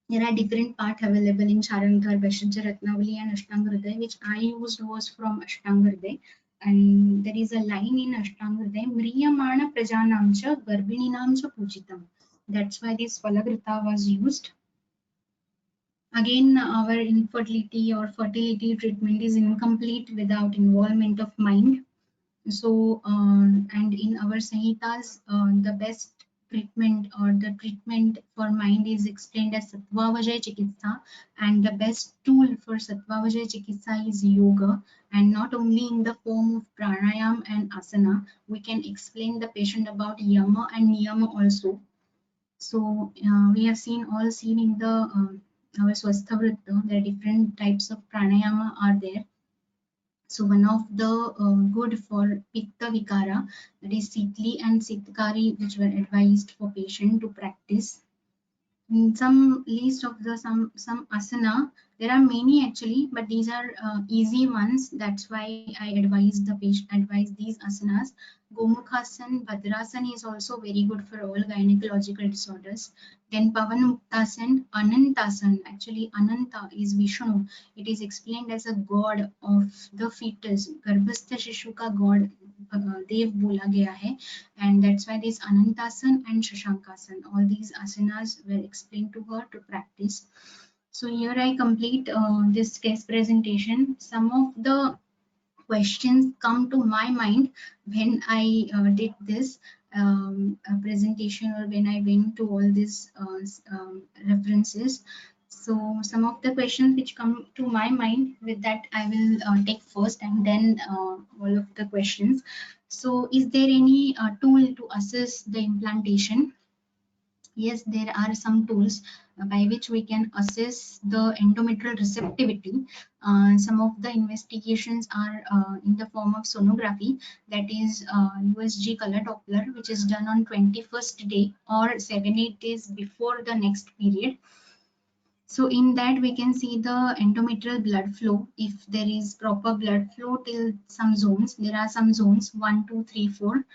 There are different parts available in Charanthar, Vaishajya Ratnavali and Ashtanga, which I used was from Ashtanga. And there is a line in Ashtanga, Mriyamana Prajanamcha Garbhininamcha Pujitam. That's why this Falagrita was used. Again, our infertility or fertility treatment is incomplete without involvement of mind. So, and in our Samhitas, the best treatment or the treatment for mind is explained as Sattvavajay Chikitsa, and the best tool for Sattvavajay Chikitsa is yoga, and not only in the form of pranayam and asana. We can explain the patient about yama and niyama also. So we have all seen in the our Swastha Vritta, there are different types of pranayama are there. So one of the good for Pitta Vikara, that is Sitli and Sitkari, which were advised for patient to practice. In some list of the some asana, there are many actually, but these are easy ones. That's why I advise the patient these asanas. Gomukhasan, Bhadrasan is also very good for all gynecological disorders. Then Pavanmuktasan, Anantasan. Actually, Ananta is Vishnu. It is explained as a god of the fetus. Garbhastha Shishu ka god Dev bola gaya hai, and that's why this Anantasan and Shashankasan, all these asanas were explained to her to practice. So here I complete this case presentation. Some of the questions come to my mind when I did this presentation, or when I went to all these references. So some of the questions which come to my mind, with that I will take first, and then all of the questions. So is there any tool to assess the implantation? Yes, there are some tools by which we can assess the endometrial receptivity. Some of the investigations are in the form of sonography, that is USG color Doppler, which is done on 21st day or 7-8 days before the next period. So in that we can see the endometrial blood flow. If there is proper blood flow till some zones, there are some zones 1, 2, 3, 4.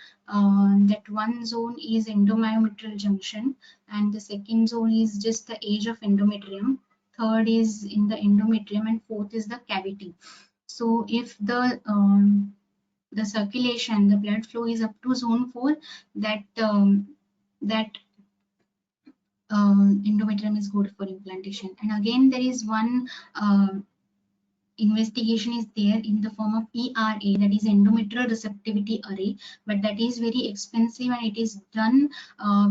That one zone is endomyometrial junction, and the second zone is just the edge of endometrium. Third is in the endometrium, and fourth is the cavity. So if the circulation, the blood flow is up to zone 4, that endometrium is good for implantation. And again, there is one investigation is there in the form of ERA, that is endometrial receptivity array, but that is very expensive, and it is done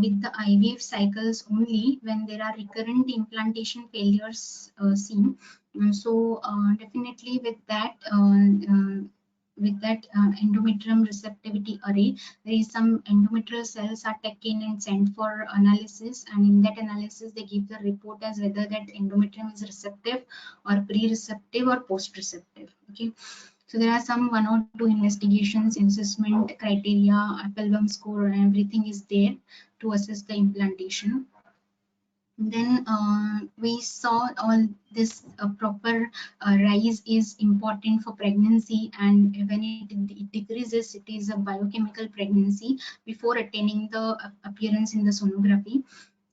with the IVF cycles only when there are recurrent implantation failures seen. So definitely with that endometrium receptivity array, there is some endometrial cells are taken and sent for analysis, and in that analysis they give the report as whether that endometrium is receptive or pre-receptive or post-receptive. Okay, so there are some 1 or 2 investigations, assessment criteria, Appelbaum score, and everything is there to assess the implantation. Then we saw all this proper rise is important for pregnancy, and when it decreases, it is a biochemical pregnancy before attaining the appearance in the sonography.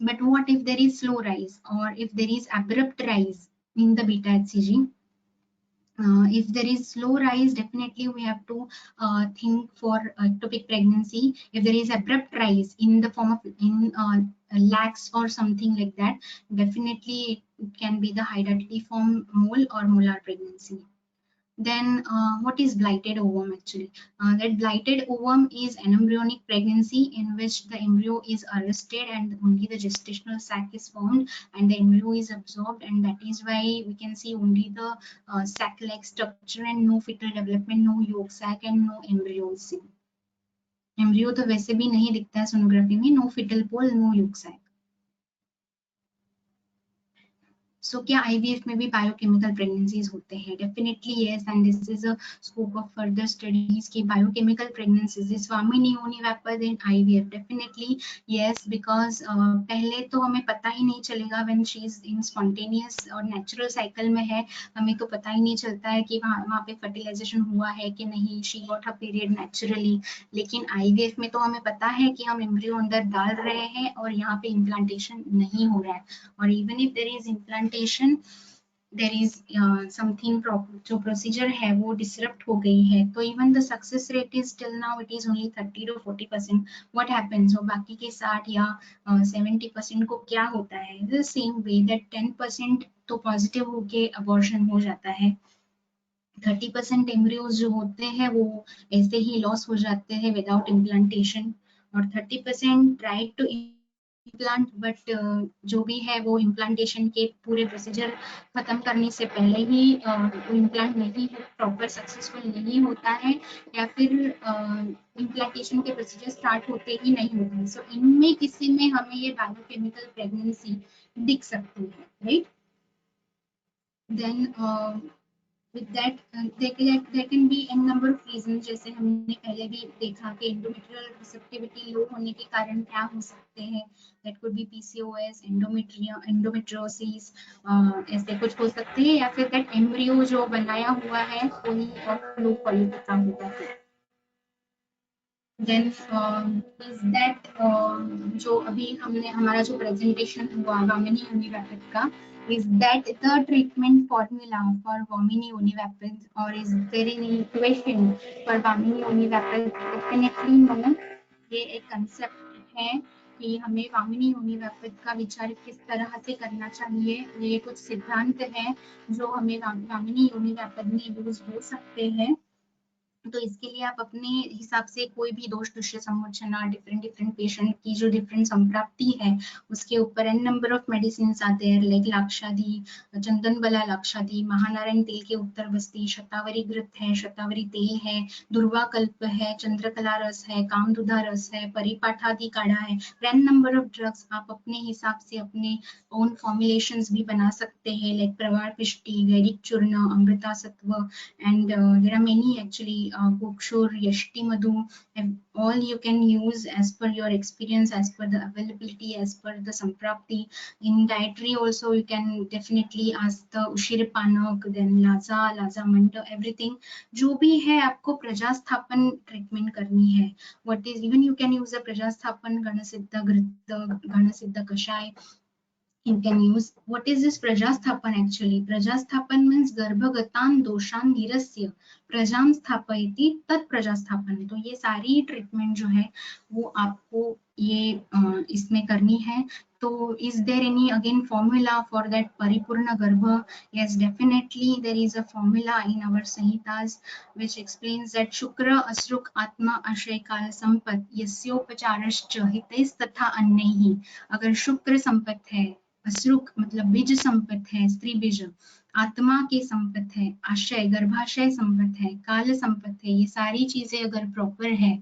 But what if there is slow rise, or if there is abrupt rise in the beta HCG? If there is slow rise, definitely we have to think for ectopic pregnancy. If there is abrupt rise in the form of lax or something like that, definitely it can be the hydatidiform mole or molar pregnancy. Then what is blighted ovum actually? That blighted ovum is an embryonic pregnancy in which the embryo is arrested and only the gestational sac is formed and the embryo is absorbed, and that is why we can see only the sac-like structure and no fetal development, no yolk sac and no embryo. Embryo तो वैसे भी नहीं दिखता है sonography में, no fetal pole, no yolk sac. So क्या IVF में भी बायोकेमिकल प्रेगनेंसीज होते हैं? Definitely yes, and this is a scope of further studies की बायोकेमिकल प्रेगनेंसीज इज स्वामिनी यूनिवैपर in IVF. Definitely yes, because पहले तो हमें पता ही नहीं चलेगा when she is in spontaneous और नेचुरल साइकिल में है, हमें तो पता ही नहीं चलता है कि वहाँ पे फर्टिलाइजेशन हुआ है कि नहीं, she got her period naturally. लेकिन आईवीएफ में तो हमें पता है कि हम एम्ब्रियो अंदर डाल रहे हैं और यहाँ पे इम्प्लांटेशन नहीं हो रहा है, और even if there is implantation, there is something जो प्रोसीजर है वो डिसरप्ट हो गई है, तो even the success rate is till now it is only 30 to 40%. What happens, और बाकी के 60 या 70% को क्या होता है? द सेम वे दैट 10% तो पॉजिटिव होके अबॉर्शन हो जाता है, 30% एम्ब्रियोज जो होते हैं वो ऐसे ही लॉस हो जाते हैं विदाउट इम्प्लांटेशन, और 30% ट्राई टू इम्प्लांट, बट जो भी है वो इम्प्लांटेशन के पूरे प्रोसीजर खत्म करने से पहले ही इम्प्लांट नहीं प्रॉपर सक्सेसफुल नहीं होता है, या फिर इम्प्लांटेशन के प्रोसीजर स्टार्ट होते ही नहीं होते हैं. सो इनमें किसी में हमें ये बायोकेमिकल प्रेगनेंसी दिख सकती है, right? Then with that there can be n number of reasons, जैसे हमने पहले भी देखा कि endometrial receptivity लो होने के कारण क्या हो सकते हैं. that could be PCOS, endometriosis, ऐसे कुछ हो सकते हैं, या फिर that embryo जो बनाया हुआ है कोई लो क्वालिटी का होगा. then is that जो अभी हमने हमारा जो प्रेजेंटेशन हुआ वामिनी यूनिवैपिड का, is that the treatment formula for Vamini univapid, or is there any question for Vamini univapid? Definitely no. ये एक कंसेप्ट है कि हमें वामिनी यूनिवैपिड का विचार किस तरह से करना चाहिए. ये कुछ सिद्धांत है जो हमें वामिनी यूनिवैपिड में यूज हो सकते हैं. तो इसके लिए आप अपने हिसाब से कोई भी दोष दृश्य समोचना, डिफरेंट पेशेंट की जो डिफरेंट संप्राप्ति है उसके ऊपर एन नंबर ऑफ मेडिसिन आते हैं, लाइक लाक्षादी, चंदन बला लाक्षादी, महानारायण तेल के उत्तर बस्ती, शतावरी घृत है, शतावरी तेल है, दुर्वा कल्प है, चंद्रकला रस है, कामदुधा रस है, परिपाठादि काढ़ा है. एन नंबर ऑफ ड्रग्स आप अपने हिसाब से अपने ओन फॉर्मुलेशंस भी बना सकते हैं, लाइक प्रवार पिष्टि, गैरिक चूर्ण, अमृता सत्व, and there are many actually, Gokshur, Yashti Madhu, all you can use as per your experience, as per the availability, as per the samprapti. In dietary also you can definitely ask the Ushir Panak, then Laza Manta, everything. जो भी है आपको प्रजास्थापन treatment करनी है. What is, even you can use a प्रजास्थापन गणसिद्ध घृत, गणसिद्ध कषाय. You can use, what is this prajasthapan actually? Prajasthapan means गर्भगतान दोषान निरस्य प्रजाम स्थापयति तत् प्रजास्थापन. तो ये सारी ट्रीटमेंट जो है वो आपको ये इसमें करनी है. तो is there any again formula for that paripurna garbha? Yes, definitely there is a formula in our Samhitas which explains that shukra asruk atma ashay kal sampat yasyopacharascha hitais तथा अन्यहि. अगर शुक्र संपत है, असृक मतलब बीज संपत है, स्त्री बीज, आत्मा के संपत है, आशय गर्भाशय संपत है, काल संपत है, ये सारी चीजें अगर प्रॉपर है,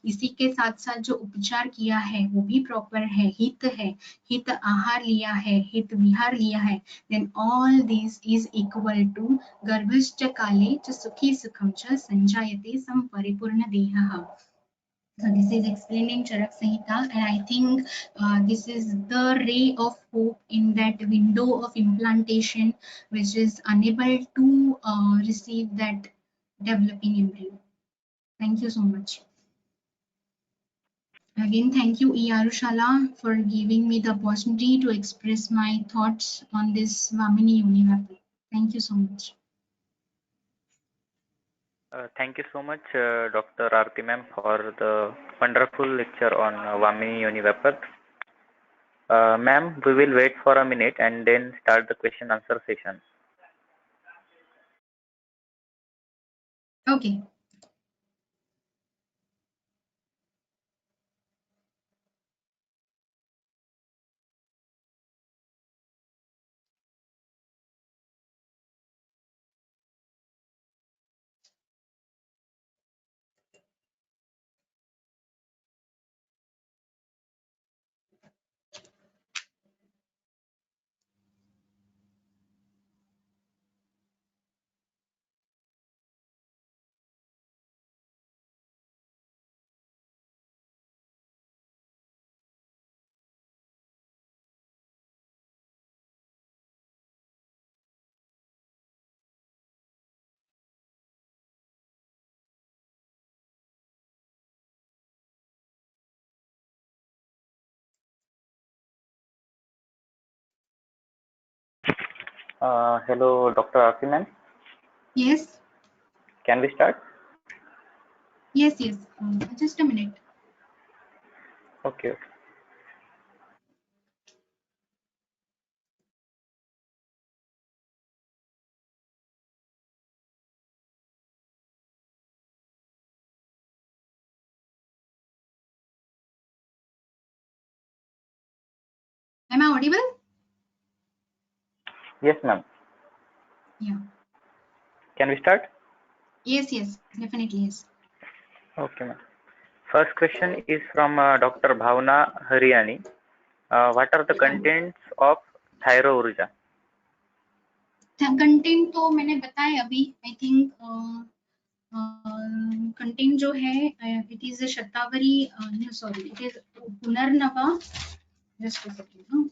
इसी के साथ साथ जो उपचार किया है वो भी प्रॉपर है, हित आहार लिया है, हित विहार लिया है, then all these is equal to गर्भश्च काले च सुखी सुखम च संजायते संपरिपूर्ण देहः. So this is explaining Charak Samhita, and I think this is the ray of hope in that window of implantation which is unable to receive that developing embryo. Thank you so much. Again, thank you E. Arushala for giving me the opportunity to express my thoughts on this Vamini Univapi. Thank you so much. Thank you so much, Dr. Aarti ma'am, for the wonderful lecture on Vamini Univapat. Ma'am, we will wait for a minute and then start the question answer session. Okay. Hello, Dr. Aarti ma'am. Yes. Can we start? Yes. Just a minute. Okay. Am I audible? Yes, ma'am. Yeah. Can we start? Yes, definitely yes. Okay, ma'am. First question is from Dr. Bhavna Haryani. What are the contents of Thyro Urja? Content तो मैंने बताया अभी. I think content जो है it is shatavari, sorry, it is punarnava, just a second,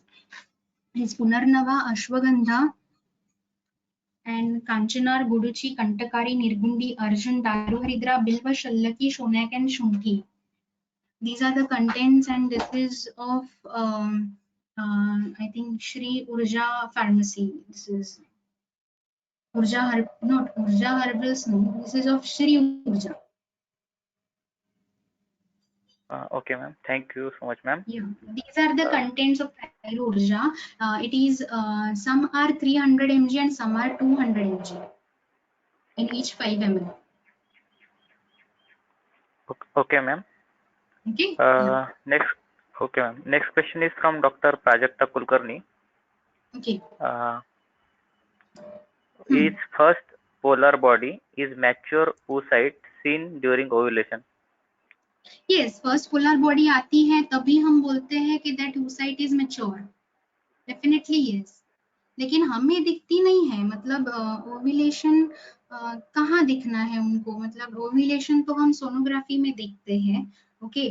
is punarnava, ashwagandha and Kanchanar, Guduchi, Kantakari, Nirgundi, Arjun, Daru, Haridra, Bilva, Shallaki, Shonak and Shunki. These are the contents, and this is of I think Shri Urja Pharmacy. This is Urja not Urja Herbals, no. This is of Shri Urja. Okay, ma'am. Thank you so much, ma'am. Yeah, these are the contents of Thyro Urja. It is some are 300 mg and some are 200 mg in each 5 ml. Okay, ma'am. Okay. Next. Okay, ma'am. Next question is from Dr. Prajakta Kulkarni. Okay. Its first polar body is mature oocyte seen during ovulation. Yes, first polar body आती है तभी हम बोलते हैं कि that oocyte is mature. Definitely yes. लेकिन हमें दिखती नहीं है, मतलब ओव्यूलेशन कहाँ दिखना है उनको, मतलब ओव्यूलेशन तो हम सोनोग्राफी में देखते हैं. ओके,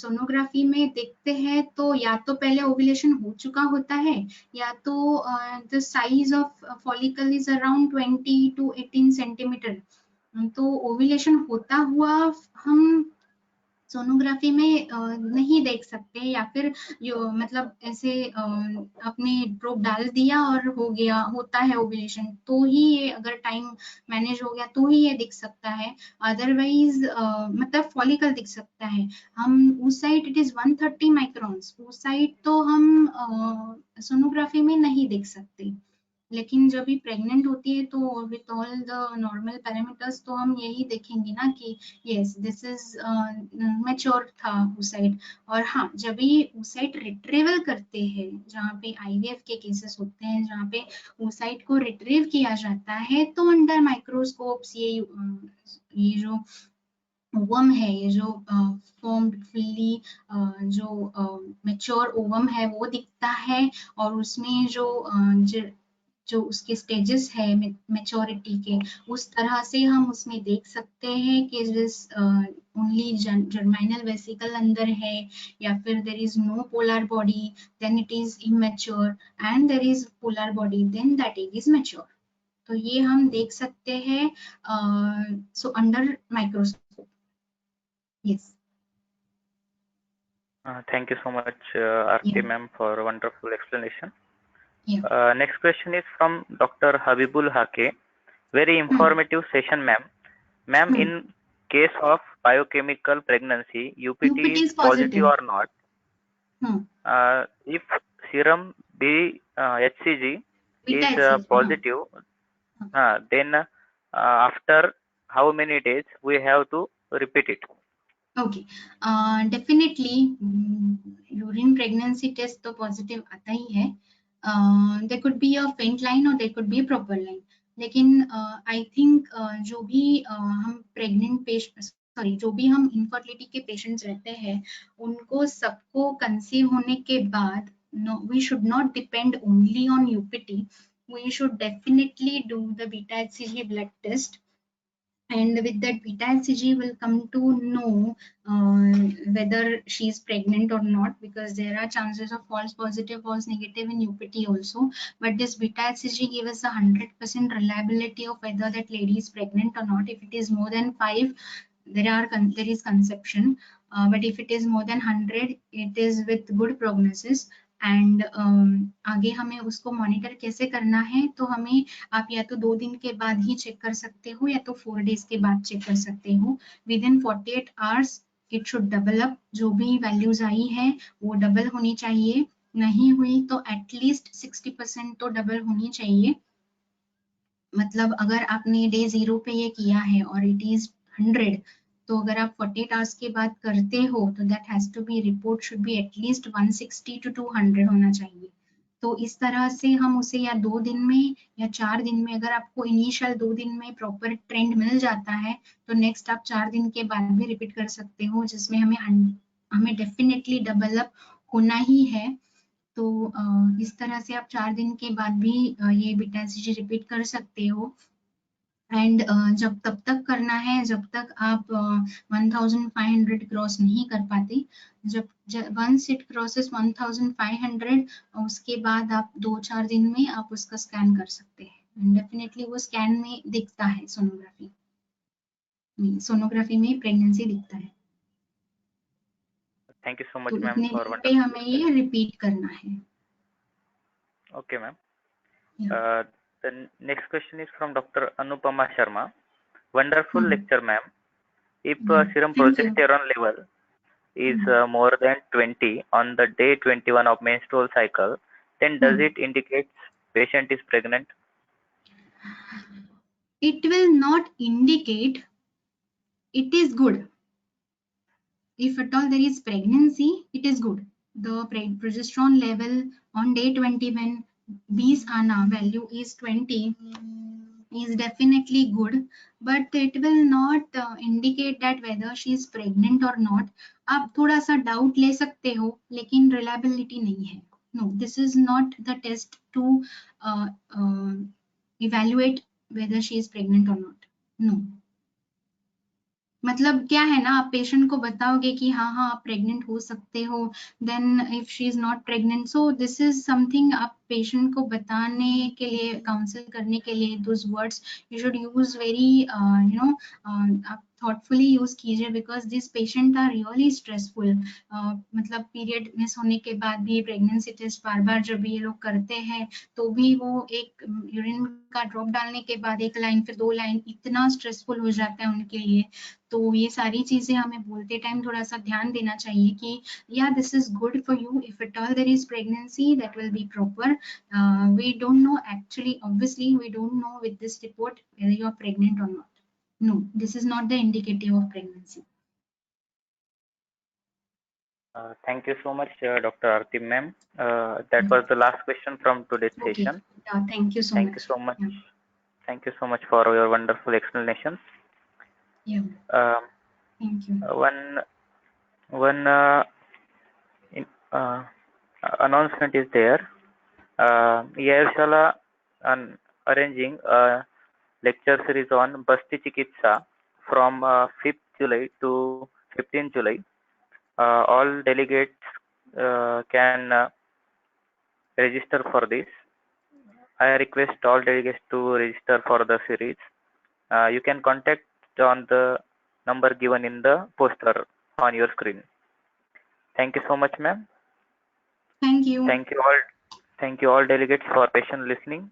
सोनोग्राफी में देखते हैं तो या तो पहले ओव्यूलेशन हो चुका होता है या तो the size of follicle is around 20 to 18 centimetre. तो ओव्यूलेशन होता हुआ हम सोनोग्राफी में नहीं देख सकते, या फिर मतलब ऐसे अपने प्रोब डाल दिया और हो गया, होता है ओव्यूलेशन तो ही ये अगर टाइम मैनेज हो गया तो ही ये दिख सकता है. अदरवाइज मतलब फॉलिकल दिख सकता है. हम oocyte it is 130 microns, oocyte तो हम सोनोग्राफी में नहीं देख सकते. लेकिन जब भी प्रेग्नेंट होती है तो with all the normal parameters तो हम यही देखेंगे ना कि यस दिस इज मैच्योर था oocyte। और हाँ, जब भी oocyte रिट्रीवल करते हैं, जहाँ पे आईवीएफ के केसेस होते हैं जहाँ पे oocyte को रिट्रीव किया जाता है, तो अंडर माइक्रोस्कोप्स ये जो ओवम है, ये जो फॉर्म्ड फुल्ली जो मैच्योर ओवम है वो दिखता है, और उसमें जो उसके स्टेजेस है मैच्योरिटी के, उस तरह से हम उसमें देख सकते हैं कि दिस ओनली जर्माइनल वेसिकल अंदर है, या फिर there is no polar body, then it is immature, and there is polar body, then that egg is mature. तो ये हम देख सकते हैं so under microscope. Yes. Thank you so much, Aarti ma'am, for a wonderful explanation. Yeah. Next question is from Dr. Habibul Hake. Very informative session, ma'am. Ma'am, in case of biochemical pregnancy, UPT is positive or not? If serum HCG is positive, then after how many days we have to repeat it? Okay, definitely urine pregnancy test तो positive आता ही है. There could be a faint line or there could be a proper line. लेकिन I think जो भी हम pregnant patient, sorry, जो भी हम infertility के patients रहते हैं, उनको सबको conceive होने के बाद, no, we should not depend only on UPT. We should definitely do the beta HCG blood test. And with that beta HCG will come to know whether she is pregnant or not, because there are chances of false positive, false negative in UPT also. But this beta HCG gives us 100% reliability of whether that lady is pregnant or not. If it is more than 5, there is conception. But if it is more than 100, it is with good prognosis. And आगे हमें उसको monitor कैसे करना है, तो हमें आप या तो 2 दिन के बाद ही चेक कर सकते हो, या तो 4 डेज के बाद चेक कर सकते हो. With in 48 hours it should double up. जो भी वैल्यूज आई है वो डबल होनी चाहिए, नहीं हुई तो एटलीस्ट 60% तो डबल होनी चाहिए. मतलब अगर आपने डे 0 पे ये किया है और इट इज 100, तो अगर आप 48 आवर्स के बाद करते हो तो that has to be, report should be at least 160 to 200 होना चाहिए. तो इस तरह से हम उसे या 2 दिन में या 4 दिन में, अगर आपको इनिशियल 2 दिन में प्रॉपर ट्रेंड मिल जाता है तो नेक्स्ट आप 4 दिन के बाद भी रिपीट कर सकते हो, जिसमें हमें डेफिनेटली डबल अप होना ही है. तो इस तरह से आप 4 दिन के बाद भी ये बीटा एचसीजी रिपीट कर सकते हो. एंड जब तब तक करना है जब तक आप 1500 क्रॉस नहीं कर पाते. जब वंस इट क्रॉसेस 1500, उसके बाद आप 2-4 दिन में आप उसका स्कैन कर सकते हैं. डेफिनेटली वो स्कैन में दिखता है, सोनोग्राफी में प्रेगनेंसी दिखता है. Thank you so much, तो ma'am, इतने for दिन पे हमें ये रिपीट करना है. Okay, ma'am. The next question is from Dr. Anupama Sharma. Wonderful lecture, ma'am. If serum progesterone level is more than 20 on the day 21 of menstrual cycle, then does it indicate patient is pregnant? It will not indicate. It is good. If at all there is pregnancy, it is good. The progesterone level on day 20 when B's ANA value is 20 is definitely good, but it will not indicate that whether she is pregnant or not. आप थोड़ा सा doubt ले सकते हो, लेकिन reliability नहीं है. No, this is not the test to evaluate whether she is pregnant or not. No. मतलब क्या है ना, आप पेशेंट को बताओगे कि हाँ आप प्रेग्नेंट हो सकते हो, then if she is not pregnant, so this is something आप पेशेंट को बताने के लिए, काउंसिल करने के लिए, those words you should use very आप थॉटफुली यूज कीजिए because this patient are really stressful. मतलब पीरियड मिस होने के बाद भी प्रेगनेंसी टेस्ट बार बार जब ये लोग करते हैं तो भी वो एक यूरिन का ड्रॉप डालने के बाद 1 लाइन फिर 2 लाइन इतना स्ट्रेसफुल हो जाता है उनके लिए। तो ये सारी चीजें हमें बोलते टाइम थोड़ा सा ध्यान देना चाहिए कि या this is good for you, if at all there is pregnancy that will be proper. We don't know actually, obviously we don't know with this report whether you are pregnant or not. No, this is not the indicative of pregnancy. Thank you so much, Dr. Arti ma'am. That was the last question from today's Okay. session. Thank you so Thank much. you so much. Yeah. Thank you so much for your wonderful explanations. Yeah. Um, Thank you. one announcement is there. Yarshala arranging a lecture series on Basti Chikitsa from 5th July to 15th July. All delegates can register for this. I request all delegates to register for the series. You can contact on the number given in the poster on your screen. Thank you so much, ma'am. Thank you. Thank you all delegates for patient listening.